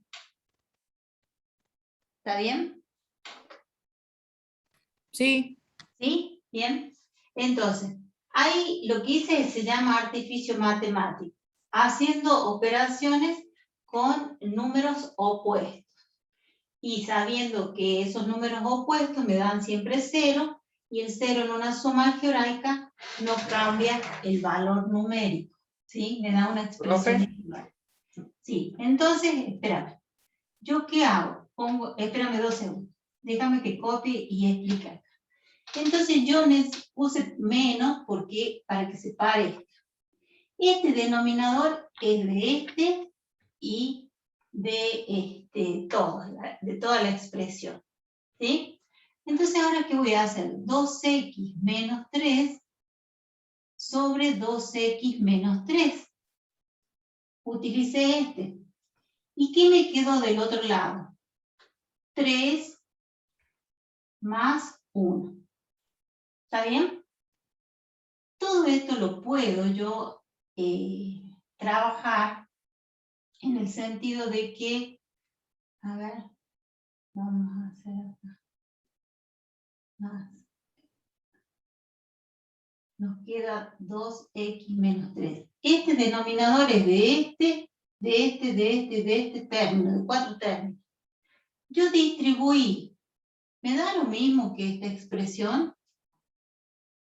¿Está bien? Sí. ¿Sí? Bien. Entonces, ahí lo que hice se llama artificio matemático, haciendo operaciones con números opuestos. y sabiendo que esos números opuestos me dan siempre 0, y el 0 en una suma algebraica no cambia el valor numérico, ¿sí? Me da una expresión igual. Sí, entonces, espérame. ¿Yo qué hago? Espérame 2 segundos. Déjame que copie y explique acá. Entonces yo puse menos porque para que se parezca. Este denominador es de este y de toda la expresión. ¿Sí? Entonces ahora, ¿qué voy a hacer? 2x menos 3 sobre 2x menos 3. Utilicé este. ¿Y qué me quedó del otro lado? 3 más 1. ¿Está bien? Todo esto lo puedo yo trabajar en el sentido de que, a ver, vamos a hacer acá. Más. Nos queda 2x menos 3. Este denominador es de este término, de 4 términos. Yo distribuí. ¿Me da lo mismo que esta expresión?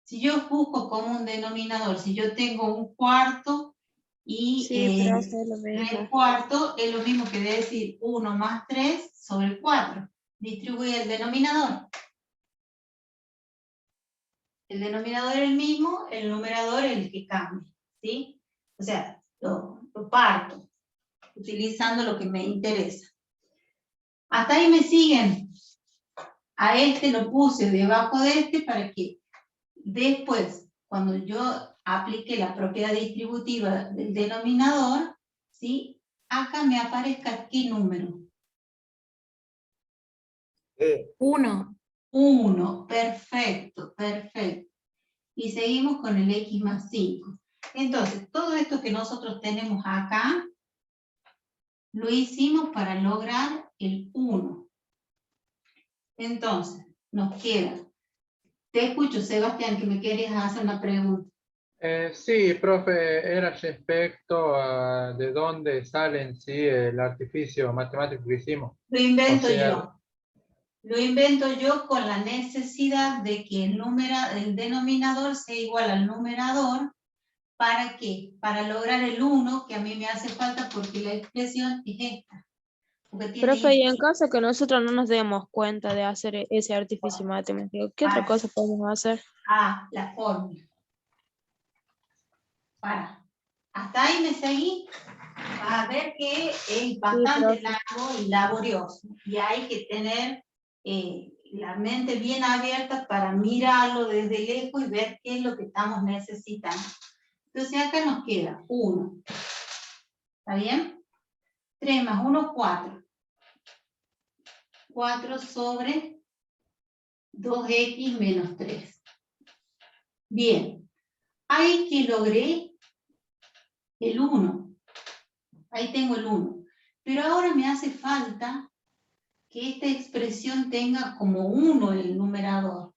Si yo busco como un denominador, si yo tengo un cuarto y Sí, pero hace lo 3 mismo. cuartos, es lo mismo que decir 1 más 3 sobre 4. Distribuye el denominador. El denominador es el mismo, el numerador es el que cambia, ¿sí? O sea, lo parto, utilizando lo que me interesa. Hasta ahí me siguen. A este lo puse debajo de este para que después, cuando yo aplique la propiedad distributiva del denominador, ¿sí? Acá me aparezca qué número. 1. 1, perfecto, perfecto. Y seguimos con el x más 5. Entonces, todo esto que nosotros tenemos acá, lo hicimos para lograr el 1. Entonces, nos queda. Te escucho, Sebastián, que me querías hacer una pregunta. Sí, profe, era respecto a de dónde sale en sí el artificio matemático que hicimos. Lo invento O sea, yo. Lo invento yo con la necesidad de que el denominador sea igual al numerador. ¿Para qué? Para lograr el 1 que a mí me hace falta porque la expresión es esta. Profe, y en caso que nosotros no nos demos cuenta de hacer ese artificio matemático, ¿qué otra cosa podemos hacer? La fórmula. Hasta ahí me seguí. A ver que es bastante largo y laborioso. Y hay que tener la mente bien abierta para mirarlo desde lejos y ver qué es lo que estamos necesitando. Entonces acá nos queda 1. ¿Está bien? 3 más 1, 4. 4 sobre 2x menos 3. Bien. Ahí que logré el 1. Ahí tengo el 1. Pero ahora me hace falta que esta expresión tenga como 1 el numerador.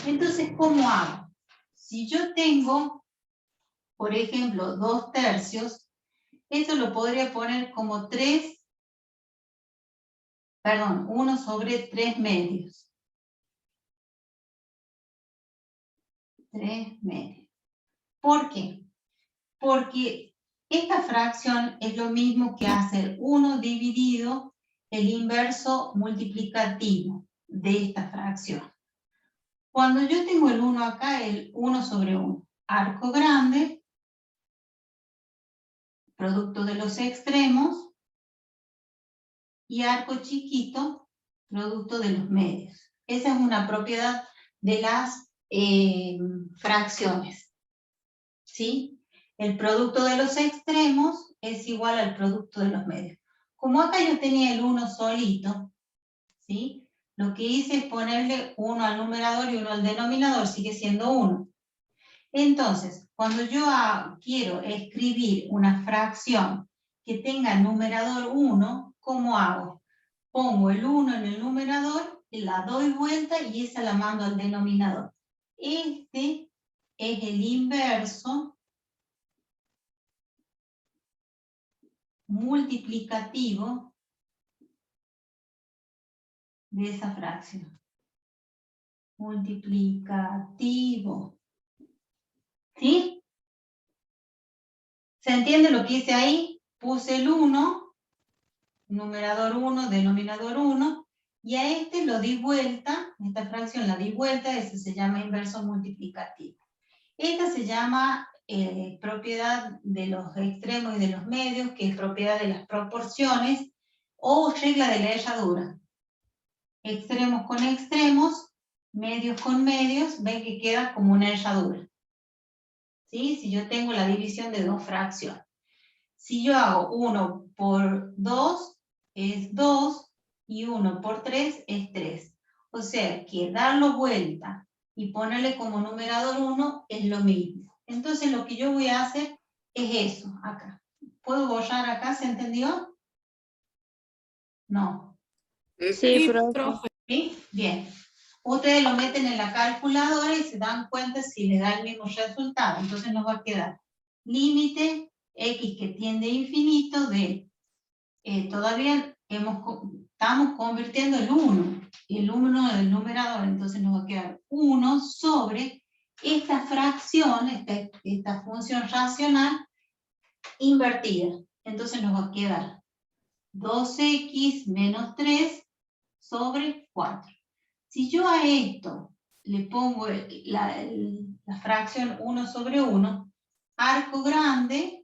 Entonces, ¿cómo hago? Si yo tengo, por ejemplo, 2 tercios, esto lo podría poner como 1 sobre 3 medios. 3 medios. ¿Por qué? Porque esta fracción es lo mismo que hacer 1 dividido el inverso multiplicativo de esta fracción. Cuando yo tengo el 1 acá, el 1 sobre 1. Arco grande, producto de los extremos, y arco chiquito, producto de los medios. Esa es una propiedad de las fracciones. ¿Sí? El producto de los extremos es igual al producto de los medios. Como acá yo tenía el 1 solito, ¿sí? Lo que hice es ponerle 1 al numerador y 1 al denominador, sigue siendo 1. Entonces, cuando yo quiero escribir una fracción que tenga el numerador 1, ¿cómo hago? Pongo el 1 en el numerador, la doy vuelta y esa la mando al denominador. Este es el inverso multiplicativo de esa fracción. Multiplicativo. ¿Sí? ¿Se entiende lo que hice ahí? Puse el 1, numerador 1, denominador 1, y a este lo di vuelta, esta fracción la di vuelta, ese se llama inverso multiplicativo. Esta se llama propiedad de los extremos y de los medios, que es propiedad de las proporciones, o regla de la herradura. Extremos con extremos, medios con medios, ven que queda como una herradura. ¿Sí? Si yo tengo la división de dos fracciones. Si yo hago 1 por 2 es 2 y 1 por 3 es 3. O sea que darlo vuelta y ponerle como numerador 1 es lo mismo. Entonces lo que yo voy a hacer es eso, acá. ¿Puedo borrar acá? ¿Se entendió? No. Sí, profe. ¿Sí? Bien. Ustedes lo meten en la calculadora y se dan cuenta si les da el mismo resultado. Entonces nos va a quedar límite x que tiende a infinito de, todavía estamos convirtiendo el 1 del numerador, entonces nos va a quedar 1 sobre esta fracción, esta función racional invertida. Entonces nos va a quedar 2x menos 3 sobre 4. Si yo a esto le pongo la fracción 1 sobre 1, arco grande,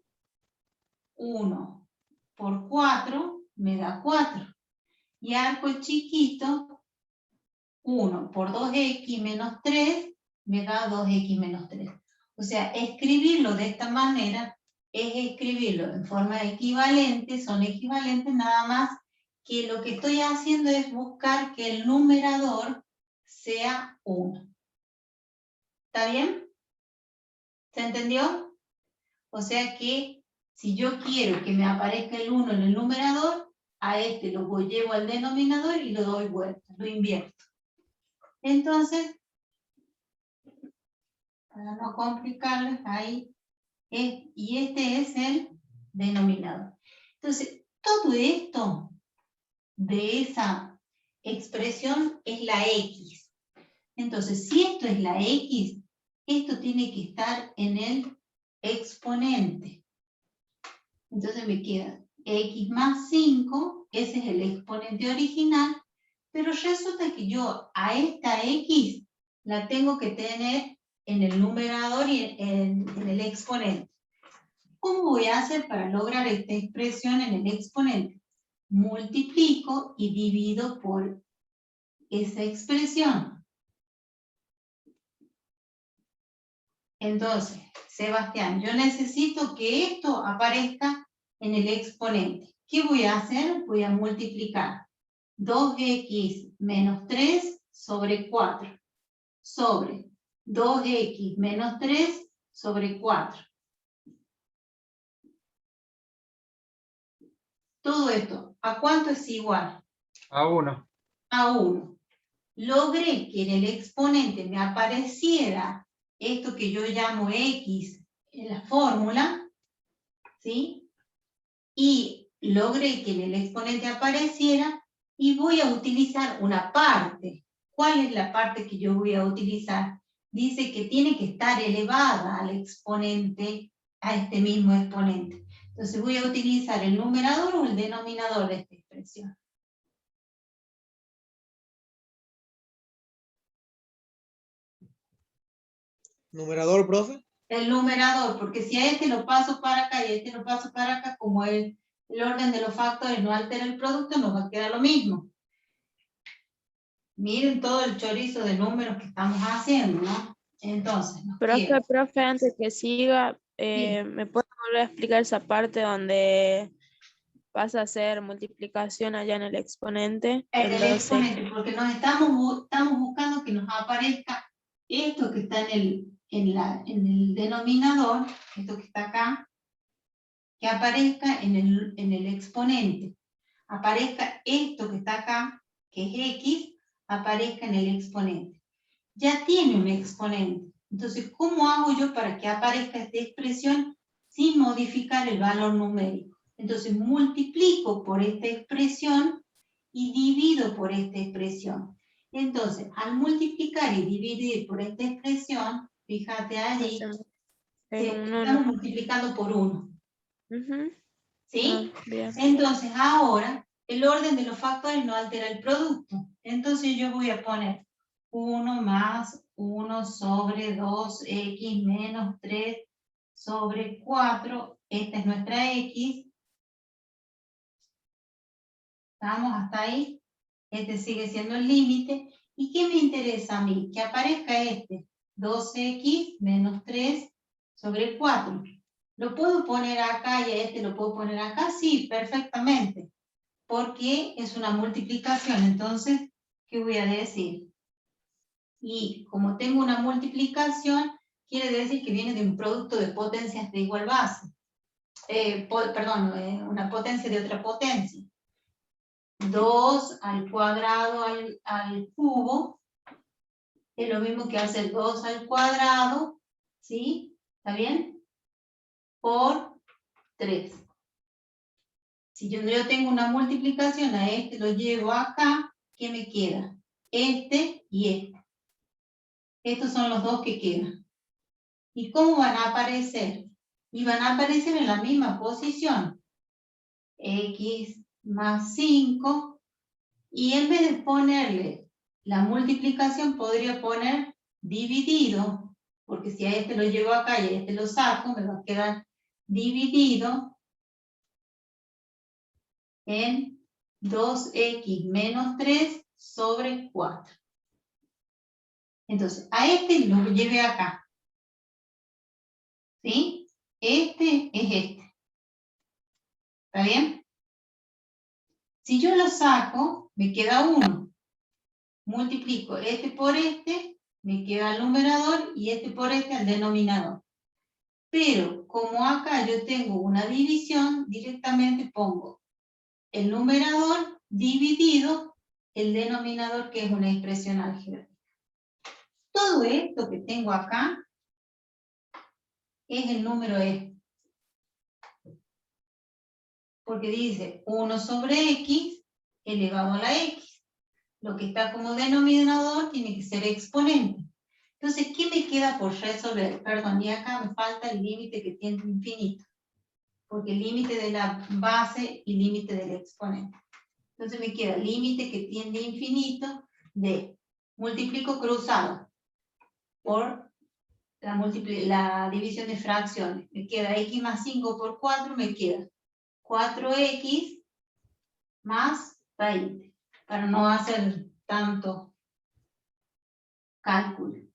1 por 4 me da 4. Y arco chiquito, 1 por 2x menos 3 me da 2x menos 3. O sea, escribirlo de esta manera es escribirlo en forma equivalente, son equivalentes nada más que lo que estoy haciendo es buscar que el numerador sea 1. ¿Está bien? ¿Se entendió? O sea que si yo quiero que me aparezca el 1 en el numerador, a este lo llevo al denominador y lo doy vuelta, lo invierto. Entonces, para no complicarles, ahí y este es el denominador. Entonces, todo esto de esa expresión es la X. Entonces, si esto es la X, esto tiene que estar en el exponente. Entonces me queda X más 5, ese es el exponente original, pero resulta que yo a esta X la tengo que tener en el numerador y en el exponente. ¿Cómo voy a hacer para lograr esta expresión en el exponente? Multiplico y divido por esa expresión. Entonces, Sebastián, yo necesito que esto aparezca en el exponente. ¿Qué voy a hacer? Voy a multiplicar 2x menos 3 sobre 4 sobre 2x menos 3 sobre 4. Todo esto, ¿a cuánto es igual? A 1. A 1. Logré que en el exponente me apareciera esto que yo llamo X en la fórmula, ¿sí? Y logré que en el exponente apareciera y voy a utilizar una parte. ¿Cuál es la parte que yo voy a utilizar? Dice que tiene que estar elevada al exponente, a este mismo exponente. Entonces voy a utilizar el numerador o el denominador de esta expresión. ¿Numerador, profe? El numerador, porque si a este lo paso para acá y a este lo paso para acá, como el orden de los factores no altera el producto, nos va a quedar lo mismo. Miren todo el chorizo de números que estamos haciendo, ¿no? Entonces, Profe, antes que siga, Sí. ¿me puede volver a explicar esa parte donde pasa a hacer multiplicación allá en el exponente? En El el 12. exponente, porque nos estamos buscando que nos aparezca esto que está en el denominador, esto que está acá, que aparezca en el exponente. Aparezca esto que está acá, que es X, aparezca en el exponente. Ya tiene un exponente. Entonces, ¿cómo hago yo para que aparezca esta expresión sin modificar el valor numérico? Entonces, multiplico por esta expresión y divido por esta expresión. Entonces, al multiplicar y dividir por esta expresión, fíjate allí, estamos multiplicando por 1. ¿Sí? Bien. Entonces, ahora, el orden de los factores no altera el producto. Entonces, yo voy a poner 1 más 1 sobre 2x menos 3 sobre 4. Esta es nuestra x. ¿Estamos hasta ahí? Este sigue siendo el límite. ¿Y qué me interesa a mí? Que aparezca este, 12x menos 3 sobre 4. ¿Lo puedo poner acá y a este lo puedo poner acá? Sí, perfectamente. Porque es una multiplicación. Entonces, ¿qué voy a decir? Y como tengo una multiplicación, quiere decir que viene de un producto de potencias de igual base. Una potencia de otra potencia. 2 al cuadrado al cubo es lo mismo que hacer 2 al cuadrado, ¿sí? ¿Está bien? Por 3. Si yo tengo una multiplicación, a este lo llevo acá, ¿qué me queda? Este y este. Estos son los dos que quedan. ¿Y cómo van a aparecer? Y van a aparecer en la misma posición. X más 5. Y en vez de ponerle la multiplicación, podría poner dividido, porque si a este lo llevo acá y a este lo saco, me va a quedar dividido en 2x menos 3 sobre 4. Entonces, a este lo llevé acá. ¿Sí? Este es este. ¿Está bien? Si yo lo saco, me queda 1. Multiplico este por este, me queda el numerador y este por este al denominador. Pero como acá yo tengo una división, directamente pongo el numerador dividido el denominador, que es una expresión algebraica. Todo esto que tengo acá es el número este. Porque dice 1 sobre x elevado a la x. Lo que está como denominador tiene que ser exponente. Entonces, ¿qué me queda por resolver? Perdón, y acá me falta el límite que tiende a infinito. Porque el límite de la base y límite del exponente. Entonces me queda el límite que tiende a infinito de multiplico cruzado por la división de fracciones. Me queda x más 5 por 4, me queda 4x más 20. Para no hacer tanto cálculo.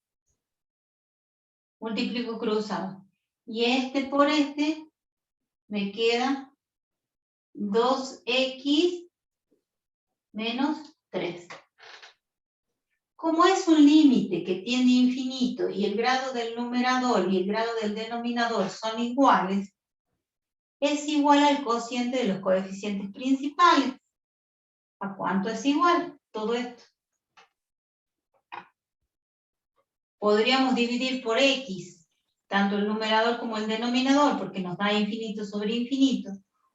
Multiplico cruzado. Y este por este me queda 2x menos 3. Como es un límite que tiende a infinito y el grado del numerador y el grado del denominador son iguales, es igual al cociente de los coeficientes principales. ¿A cuánto es igual todo esto? Podríamos dividir por x, tanto el numerador como el denominador, porque nos da infinito sobre infinito.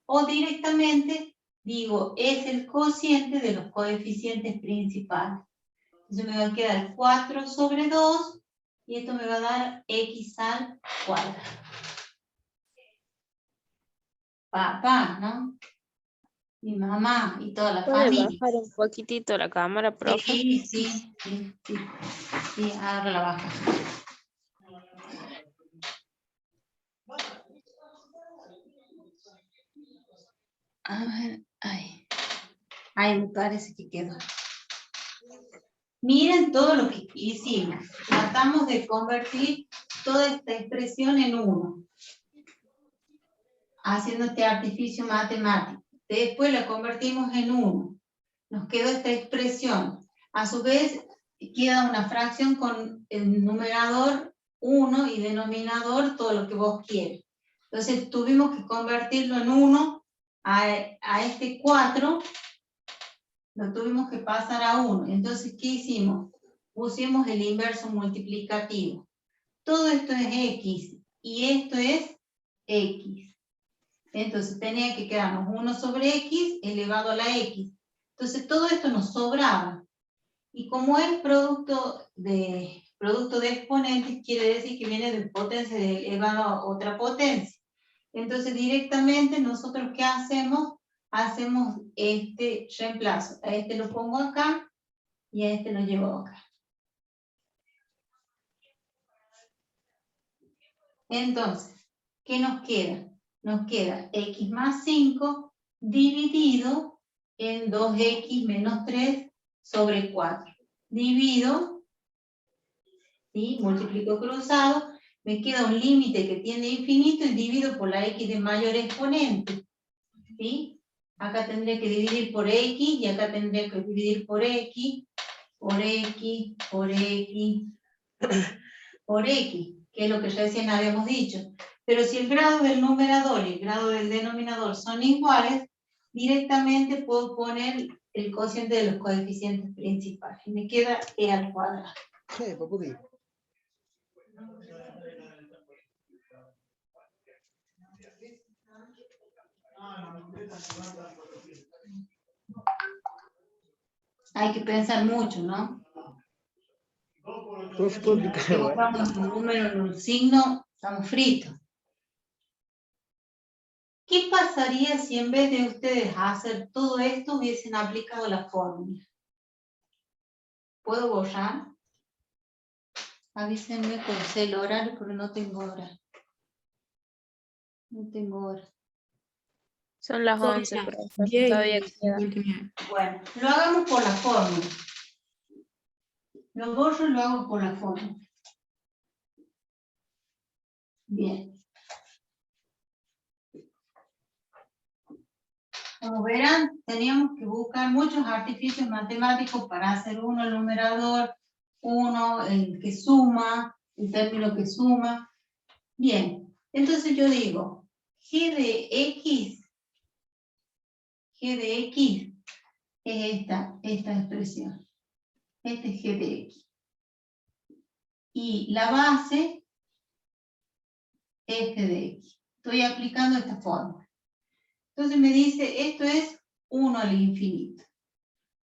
O directamente digo, es el cociente de los coeficientes principales. Entonces me va a quedar 4 sobre 2, y esto me va a dar x al cuadrado. Papá, ¿no? Mi mamá y toda la ¿Puede familia. bajar un poquitito la cámara, profe? Sí, ahora la baja. A ver, ay, me parece que quedó. Miren todo lo que hicimos. Tratamos de convertir toda esta expresión en 1. Haciendo este artificio matemático. Después la convertimos en 1. Nos quedó esta expresión. A su vez, queda una fracción con el numerador 1 y denominador todo lo que vos quieres. Entonces tuvimos que convertirlo en 1 a este 4. Lo tuvimos que pasar a 1. Entonces, ¿qué hicimos? Pusimos el inverso multiplicativo. Todo esto es x y esto es x. Entonces tenía que quedarnos 1 sobre x elevado a la x. Entonces todo esto nos sobraba. Y como es producto de exponentes, quiere decir que viene de potencia elevada a otra potencia. Entonces directamente nosotros ¿qué hacemos? Hacemos este reemplazo. A este lo pongo acá y a este lo llevo acá. Entonces, ¿qué nos queda? Nos queda x más 5 dividido en 2x menos 3 sobre 4. Divido, ¿sí? Multiplico cruzado, me queda un límite que tiende a infinito y divido por la x de mayor exponente. ¿Sí? Acá tendría que dividir por x y acá tendría que dividir por x, por x, por x, por x, que es lo que recién habíamos dicho. Pero si el grado del numerador y el grado del denominador son iguales, directamente puedo poner el cociente de los coeficientes principales. Y me queda e al cuadrado. Hay que pensar mucho, ¿no? Si nos equivocamos en un número, en un signo, estamos fritos. ¿Qué pasaría si en vez de ustedes hacer todo esto hubiesen aplicado la fórmula? ¿Puedo borrar? Avísenme por el horario, pero no tengo hora. No tengo hora. Son las Son 11, las profe. 10 Todavía y queda. 59. Bueno, lo hagamos por la fórmula. Lo borro y lo hago por la fórmula. Bien. Como verán, teníamos que buscar muchos artificios matemáticos para hacer uno el numerador, uno el que suma, el término que suma. Bien, entonces yo digo, g de x es esta expresión. Este es g de x. Y la base es f de x. Estoy aplicando esta fórmula. Entonces me dice, esto es 1 al infinito.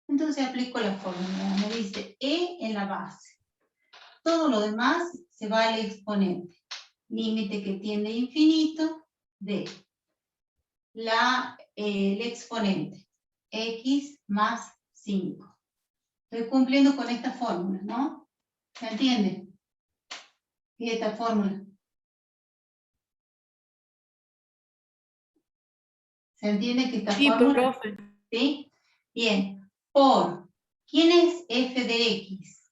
Entonces aplico la fórmula. Me dice e en la base. Todo lo demás se va al exponente. Límite que tiende a infinito de el exponente. X más 5. Estoy cumpliendo con esta fórmula, ¿no? ¿Se entiende? ¿Y esta fórmula? ¿Se entiende que esta Sí, fórmula? profe. ¿Sí? Bien. Por, ¿quién es f de x?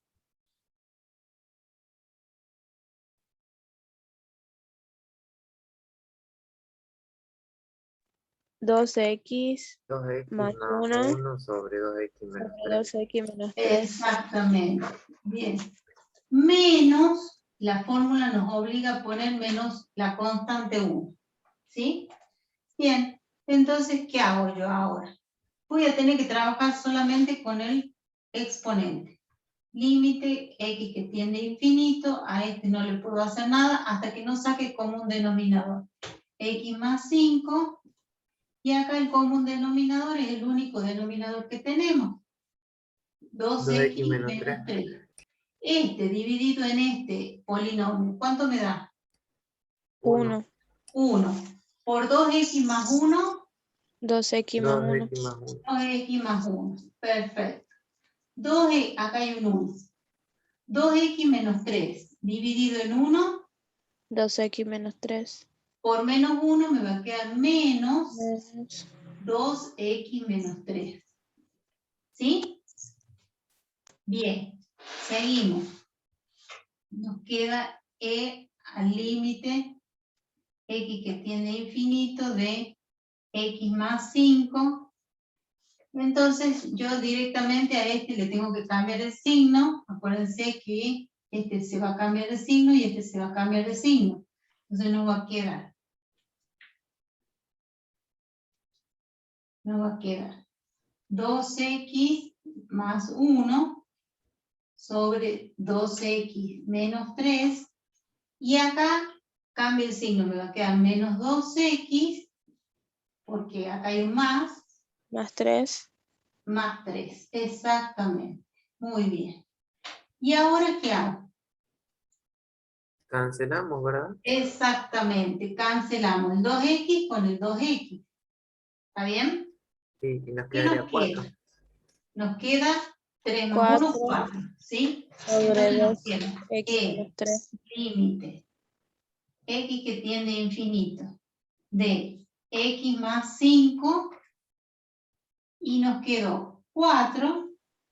Dos x 2x más más 1 1 sobre 2x menos sobre 3. 2x menos 3. Exactamente. Bien. Menos, la fórmula nos obliga a poner menos la constante 1. ¿Sí? Bien. Entonces, ¿qué hago yo ahora? Voy a tener que trabajar solamente con el exponente. Límite x que tiende a infinito, a este no le puedo hacer nada hasta que no saque común denominador. X más 5, y acá el común denominador es el único denominador que tenemos. 2x menos 3. Este dividido en este polinomio, ¿cuánto me da? 1. 1. Por 2x más 1, 2x más 1. 2x más 1. 2x más 1. Perfecto. 2x, acá hay un 1. 2x menos 3 dividido en 1. 2x menos 3. Por menos 1 me va a quedar menos Menos 2x menos 3. ¿Sí? Bien, seguimos. Nos queda e al límite x que tiende a infinito de x más 5. Entonces yo directamente a este le tengo que cambiar el signo. Acuérdense que este se va a cambiar de signo y este se va a cambiar de signo. Entonces no va a quedar. No va a quedar 2x más 1 sobre 2x menos 3. Y acá cambio el signo, me va a quedar menos 2x, porque acá hay un más. más 3. más 3. Exactamente. Muy bien. ¿Y ahora qué hago? Cancelamos, ¿verdad? Exactamente. Cancelamos el 2x con el 2x. ¿Está bien? Sí, y nos ¿Qué quedaría nos 4. queda? Nos queda 3 más 1, 4. ¿Sí? Sobre Entonces nos 2 queda x menos 3. límite x que tiende a infinito de x más 5 y nos quedó 4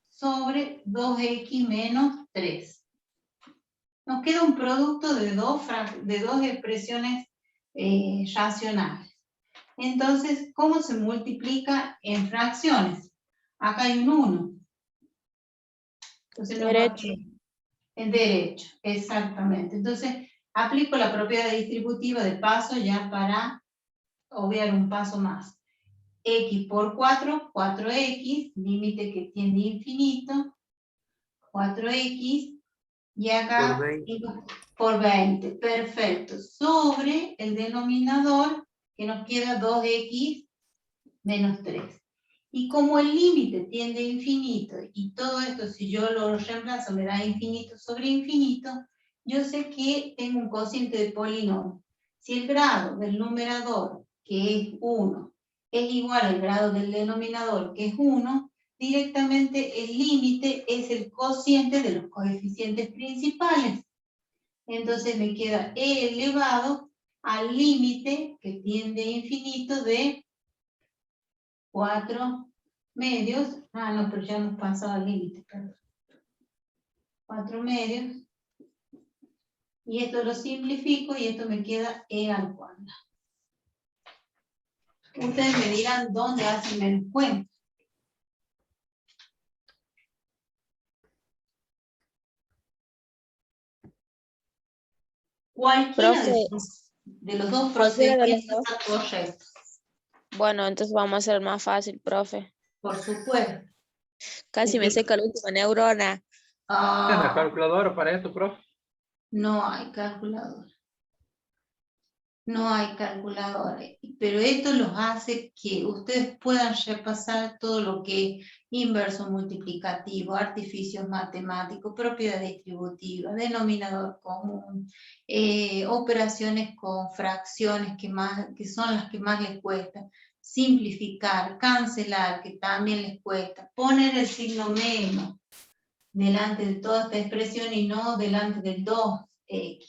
sobre 2x menos 3. Nos queda un producto de dos expresiones racionales. Entonces, ¿cómo se multiplica en fracciones? Acá hay un 1. Entonces, Derecho. en derecho, exactamente. Entonces, aplico la propiedad distributiva de paso ya para obviar un paso más. X por 4, 4x, límite que tiende a infinito, 4x, y acá Por 20. por 20, perfecto. Sobre el denominador, que nos queda 2x menos 3. Y como el límite tiende a infinito, y todo esto si yo lo reemplazo me da infinito sobre infinito, yo sé que tengo un cociente de polinomio. Si el grado del numerador, que es 1, es igual al grado del denominador, que es 1, directamente el límite es el cociente de los coeficientes principales. Entonces me queda e elevado al límite que tiende a infinito de 4 medios. Ah, no, pero ya hemos pasado al límite, perdón. 4 medios. Y esto lo simplifico y esto me queda e al cuadrado. Ustedes me dirán dónde hacen menos cuenta. Cualquiera de los dos procedimientos está correcto. Bueno, entonces vamos a hacer más fácil, profe. Por supuesto. Casi me seca la última neurona. ¿Tienes la Ah, calculadora para esto, profe? no hay calculadora. No hay calculadora. Pero esto los hace que ustedes puedan repasar todo lo que es inverso multiplicativo, artificios matemáticos, propiedad distributiva, denominador común, operaciones con fracciones que son las que más les cuestan, simplificar, cancelar, que también les cuesta, poner el signo menos delante de toda esta expresión y no delante del 2x.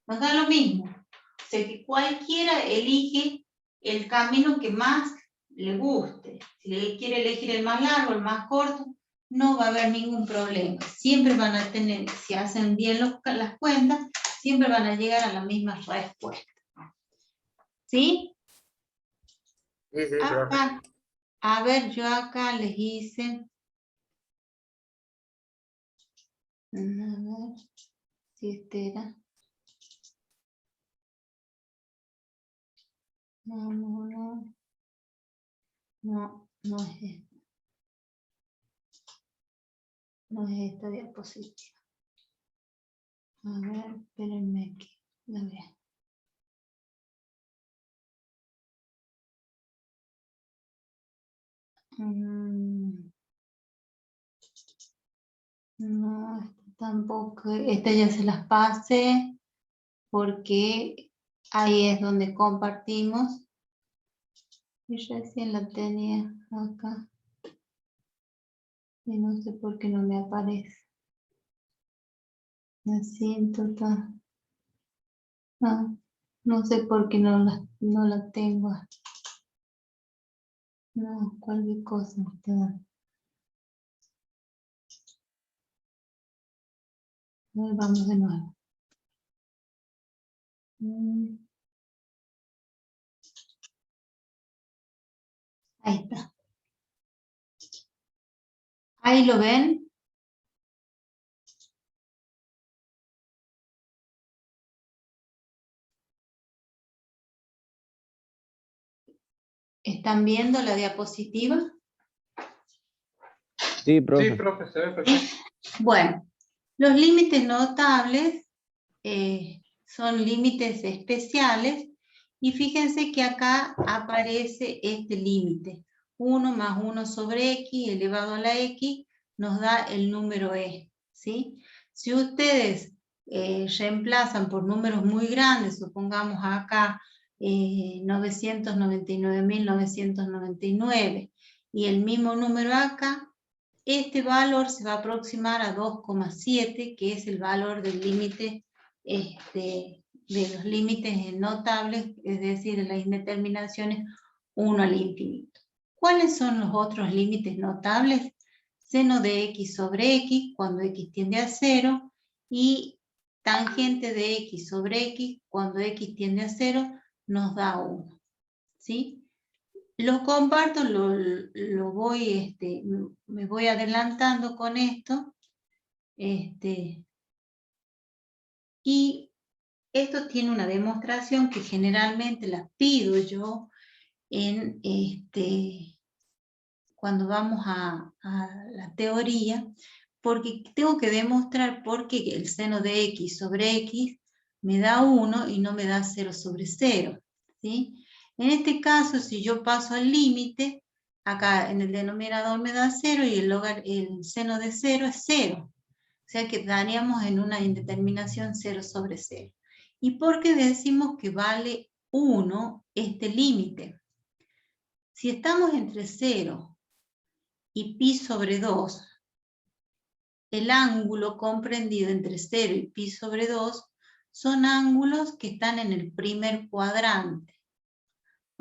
Nos da lo mismo. O sea que cualquiera elige el camino que más le guste. Si le quiere elegir el más largo, el más corto, no va a haber ningún problema. Siempre van a tener, si hacen bien las cuentas, siempre van a llegar a la misma respuesta. ¿Sí? Sí, sí, profe. Acá, a ver, yo acá les hice. A ver si este era. No es esta. No es esta diapositiva. A ver, espérenme aquí. A ver. No, esta tampoco. Esta ya se las pasé porque ahí es donde compartimos. Y recién la tenía acá. Y no sé por qué no me aparece. Asíntota. No sé por qué no la tengo. No, cualquier cosa. A ver, vamos de nuevo. Ahí está. Ahí lo ven. ¿Están viendo la diapositiva? Sí, profe. Sí, profe, se ve perfecto. Bueno, los límites notables son límites especiales y fíjense que acá aparece este límite. 1 más 1 sobre x elevado a la x nos da el número e, ¿sí? Si ustedes reemplazan por números muy grandes, supongamos acá 999.999 y el mismo número acá, este valor se va a aproximar a 2,7, que es el valor del límite, de los límites notables, es decir, de las indeterminaciones 1 al infinito. ¿Cuáles son los otros límites notables? Seno de x sobre x cuando x tiende a 0 y tangente de x sobre x cuando x tiende a 0 nos da 1. ¿Sí? Lo comparto, lo voy, me voy adelantando con esto. Y esto tiene una demostración que generalmente la pido yo en cuando vamos a la teoría, porque tengo que demostrar por qué el seno de x sobre x me da 1 y no me da 0 sobre 0. ¿Sí? En este caso, si yo paso al límite, acá en el denominador me da 0 y el seno de 0 es 0. O sea que daríamos en una indeterminación 0 sobre 0. ¿Y por qué decimos que vale 1 este límite? Si estamos entre 0 y pi sobre 2, el ángulo comprendido entre 0 y pi sobre 2 son ángulos que están en el primer cuadrante.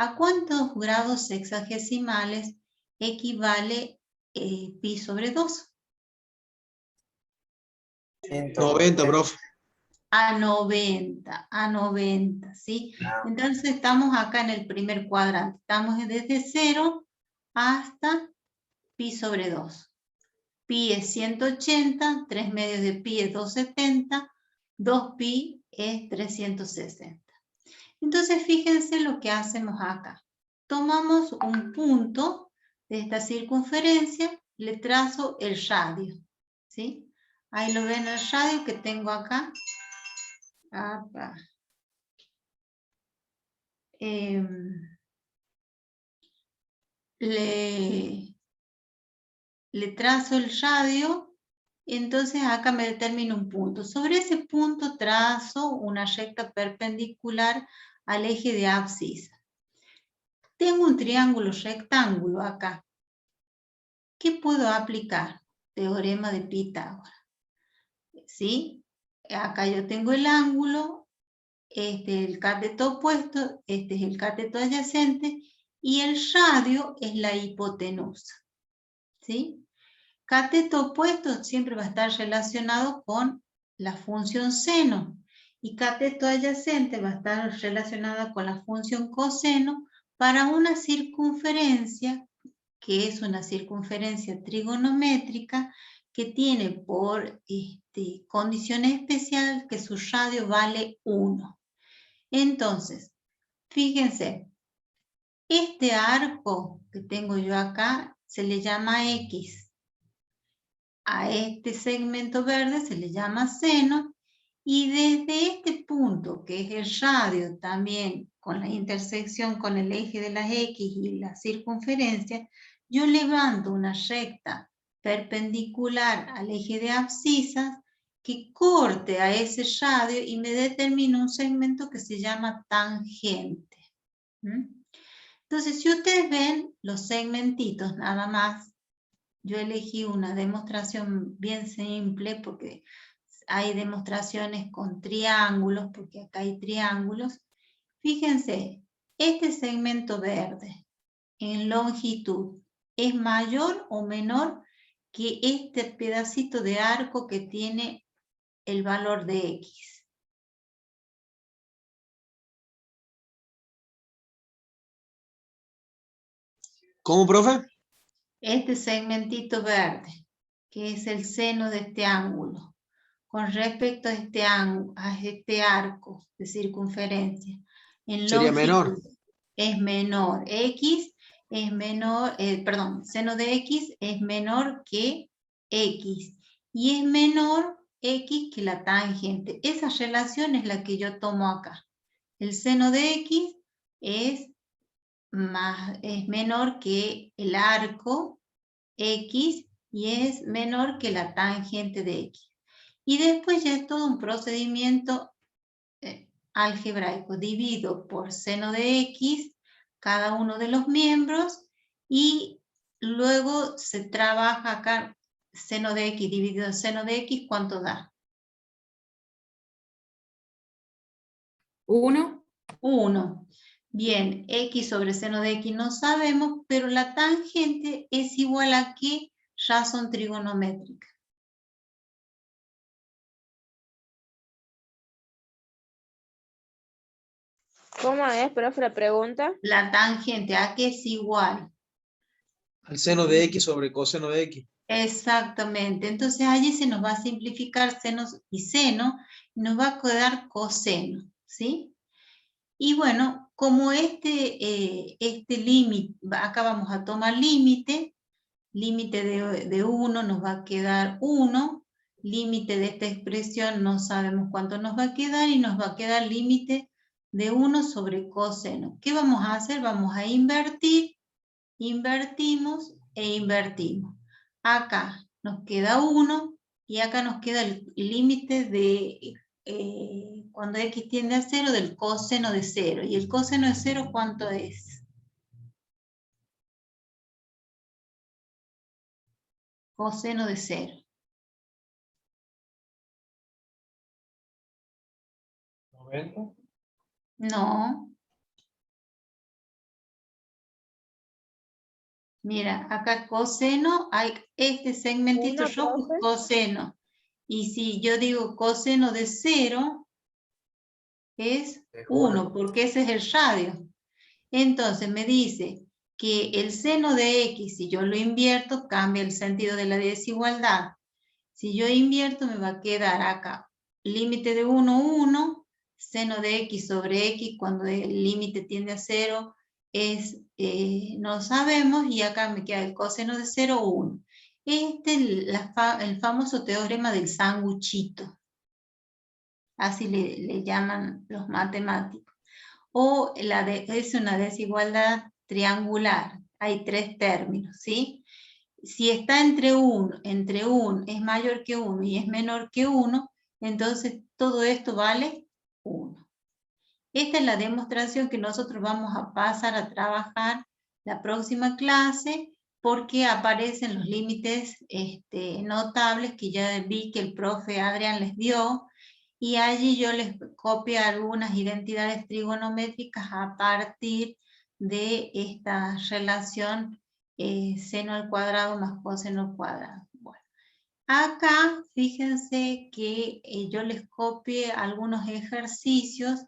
¿A cuántos grados sexagesimales equivale pi sobre 2? 90, profe. A 90, ¿sí? Entonces estamos acá en el primer cuadrante. Estamos desde 0 hasta pi sobre 2. Pi es 180, 3 medios de pi es 270, 2pi es 360. Entonces fíjense lo que hacemos acá. Tomamos un punto de esta circunferencia, le trazo el radio, ¿sí? Ahí lo ven el radio que tengo acá. Le trazo el radio, entonces acá me determino un punto. Sobre ese punto trazo una recta perpendicular al eje de abscisa. Tengo un triángulo rectángulo acá. ¿Qué puedo aplicar? Teorema de Pitágoras. ¿Sí? Acá yo tengo el ángulo, este es el cateto opuesto, este es el cateto adyacente y el radio es la hipotenusa. ¿Sí? Cateto opuesto siempre va a estar relacionado con la función seno y cateto adyacente va a estar relacionada con la función coseno para una circunferencia que es una circunferencia trigonométrica que tiene por condiciones especiales que su radio vale 1. Entonces, fíjense, este arco que tengo yo acá se le llama X. A este segmento verde se le llama seno y desde este punto, que es el radio también con la intersección con el eje de las X y la circunferencia, yo levanto una recta perpendicular al eje de abscisas que corte a ese radio y me determina un segmento que se llama tangente. Entonces, si ustedes ven los segmentitos nada más, yo elegí una demostración bien simple porque hay demostraciones con triángulos, porque acá hay triángulos. Fíjense, este segmento verde en longitud es mayor o menor que este pedacito de arco que tiene el valor de X. ¿Cómo, profe? Este segmentito verde, que es el seno de este ángulo, con respecto a este arco de circunferencia, en Sería menor. es menor. X es menor, seno de X es menor que X. Y es menor X que la tangente. Esa relación es la que yo tomo acá. El seno de X es es menor que el arco X y es menor que la tangente de X. Y después ya es todo un procedimiento algebraico. Divido por seno de X cada uno de los miembros y luego se trabaja acá seno de X dividido en seno de X, ¿cuánto da? 1. 1. Bien, X sobre seno de X no sabemos, pero la tangente es igual a ¿qué razón trigonométrica? ¿Cómo es, profe, la pregunta? La tangente, ¿a qué es igual? Al seno de X sobre coseno de X. Exactamente, entonces allí se nos va a simplificar senos y seno, y nos va a quedar coseno, ¿sí? Y bueno, como este límite, acá vamos a tomar límite de 1 nos va a quedar 1, límite de esta expresión no sabemos cuánto nos va a quedar y nos va a quedar límite de 1 sobre coseno. ¿Qué vamos a hacer? Vamos a invertir, invertimos e invertimos. Acá nos queda 1 y acá nos queda el límite de cuando X tiende a 0 del coseno de 0. ¿Y el coseno de 0 cuánto es? Coseno de 0. 90. No. Mira, acá coseno, hay este segmentito Uno, rojo es profe. coseno. Y si yo digo coseno de 0, es Es 1, uno. porque ese es el radio. Entonces me dice que el seno de X, si yo lo invierto, cambia el sentido de la desigualdad. Si yo invierto, me va a quedar acá límite de 1, 1, seno de X sobre X, cuando el límite tiende a 0, no sabemos, y acá me queda el coseno de 0, 1. Este es el famoso teorema del sanguchito. Así le llaman los matemáticos. O es una desigualdad triangular. Hay 3 términos, ¿sí? Si está entre 1 es mayor que 1 y es menor que 1, entonces todo esto vale 1. Esta es la demostración que nosotros vamos a pasar a trabajar la próxima clase porque aparecen los límites notables que ya vi que el profe Adrián les dio y allí yo les copio algunas identidades trigonométricas a partir de esta relación seno al cuadrado más coseno al cuadrado. Bueno, acá fíjense que yo les copié algunos ejercicios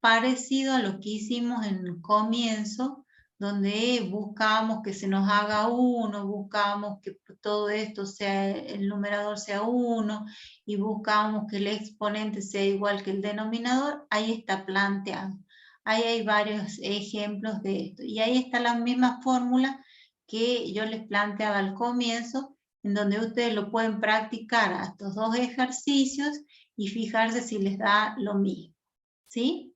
parecido a lo que hicimos en el comienzo, donde buscábamos que se nos haga 1, buscábamos que todo esto sea, el numerador sea 1, y buscábamos que el exponente sea igual que el denominador. Ahí está planteado. Ahí hay varios ejemplos de esto. Y ahí está la misma fórmula que yo les planteaba al comienzo, en donde ustedes lo pueden practicar a estos 2 ejercicios y fijarse si les da lo mismo, ¿sí?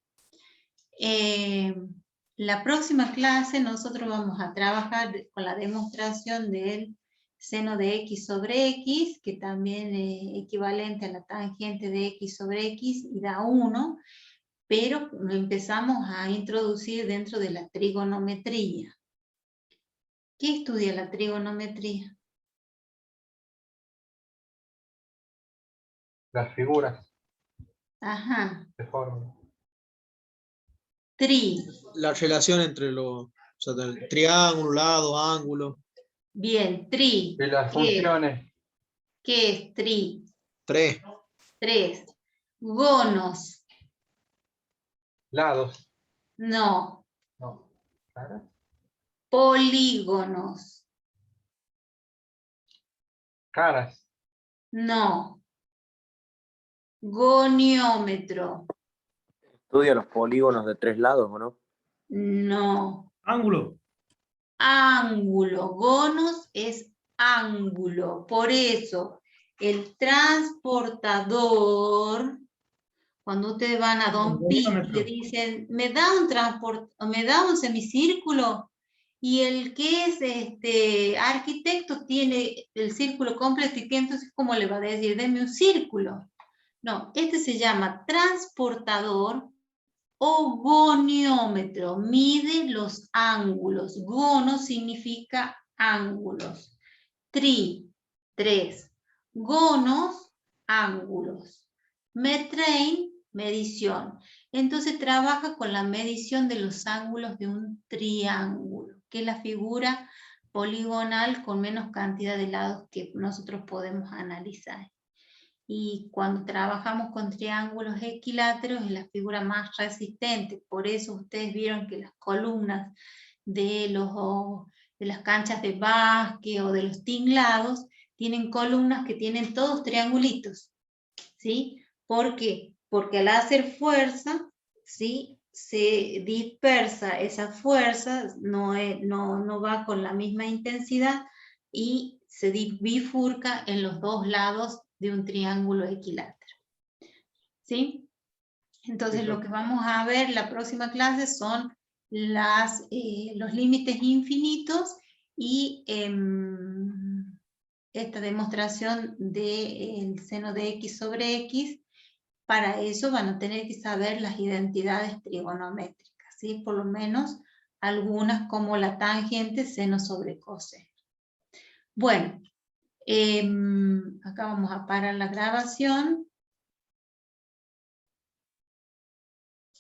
La próxima clase nosotros vamos a trabajar con la demostración del seno de X sobre X, que también es equivalente a la tangente de X sobre X y da 1, pero lo empezamos a introducir dentro de la trigonometría. ¿Qué estudia la trigonometría? Las figuras Ajá. de fórmula. Tri. La relación entre los el triángulo, lado, ángulo. Bien, tri. Y las ¿Qué funciones. es tri? 3. 3. Gonos. Lados. No. No. ¿Caras? Polígonos. Caras. No. Goniómetro. Estudia los polígonos de 3 lados, ¿o no? No. Ángulo. Ángulo. Gonos es ángulo. Por eso, el transportador Cuando ustedes van a Don Pi, le dicen, me da un semicírculo, y el que es arquitecto tiene el círculo completo, y que entonces, ¿cómo le va a decir? Deme un círculo. No, este se llama transportador o goniómetro, mide los ángulos. Gono significa ángulos. Tres. Gonos, ángulos. Metrein, medición. Entonces trabaja con la medición de los ángulos de un triángulo, que es la figura poligonal con menos cantidad de lados que nosotros podemos analizar. Y cuando trabajamos con triángulos equiláteros es la figura más resistente. Por eso ustedes vieron que las columnas de las canchas de básquet o de los tinglados tienen columnas que tienen todos triangulitos, ¿sí? ¿Por qué? Porque al hacer fuerza, ¿sí?, se dispersa esa fuerza, no va con la misma intensidad y se bifurca en los dos lados de un triángulo equilátero. ¿Sí? Entonces lo que vamos a ver en la próxima clase son los límites infinitos y esta demostración del seno de x sobre x. Para eso van a tener que saber las identidades trigonométricas, ¿sí? Por lo menos algunas como la tangente, seno sobre coseno. Bueno, acá vamos a parar la grabación.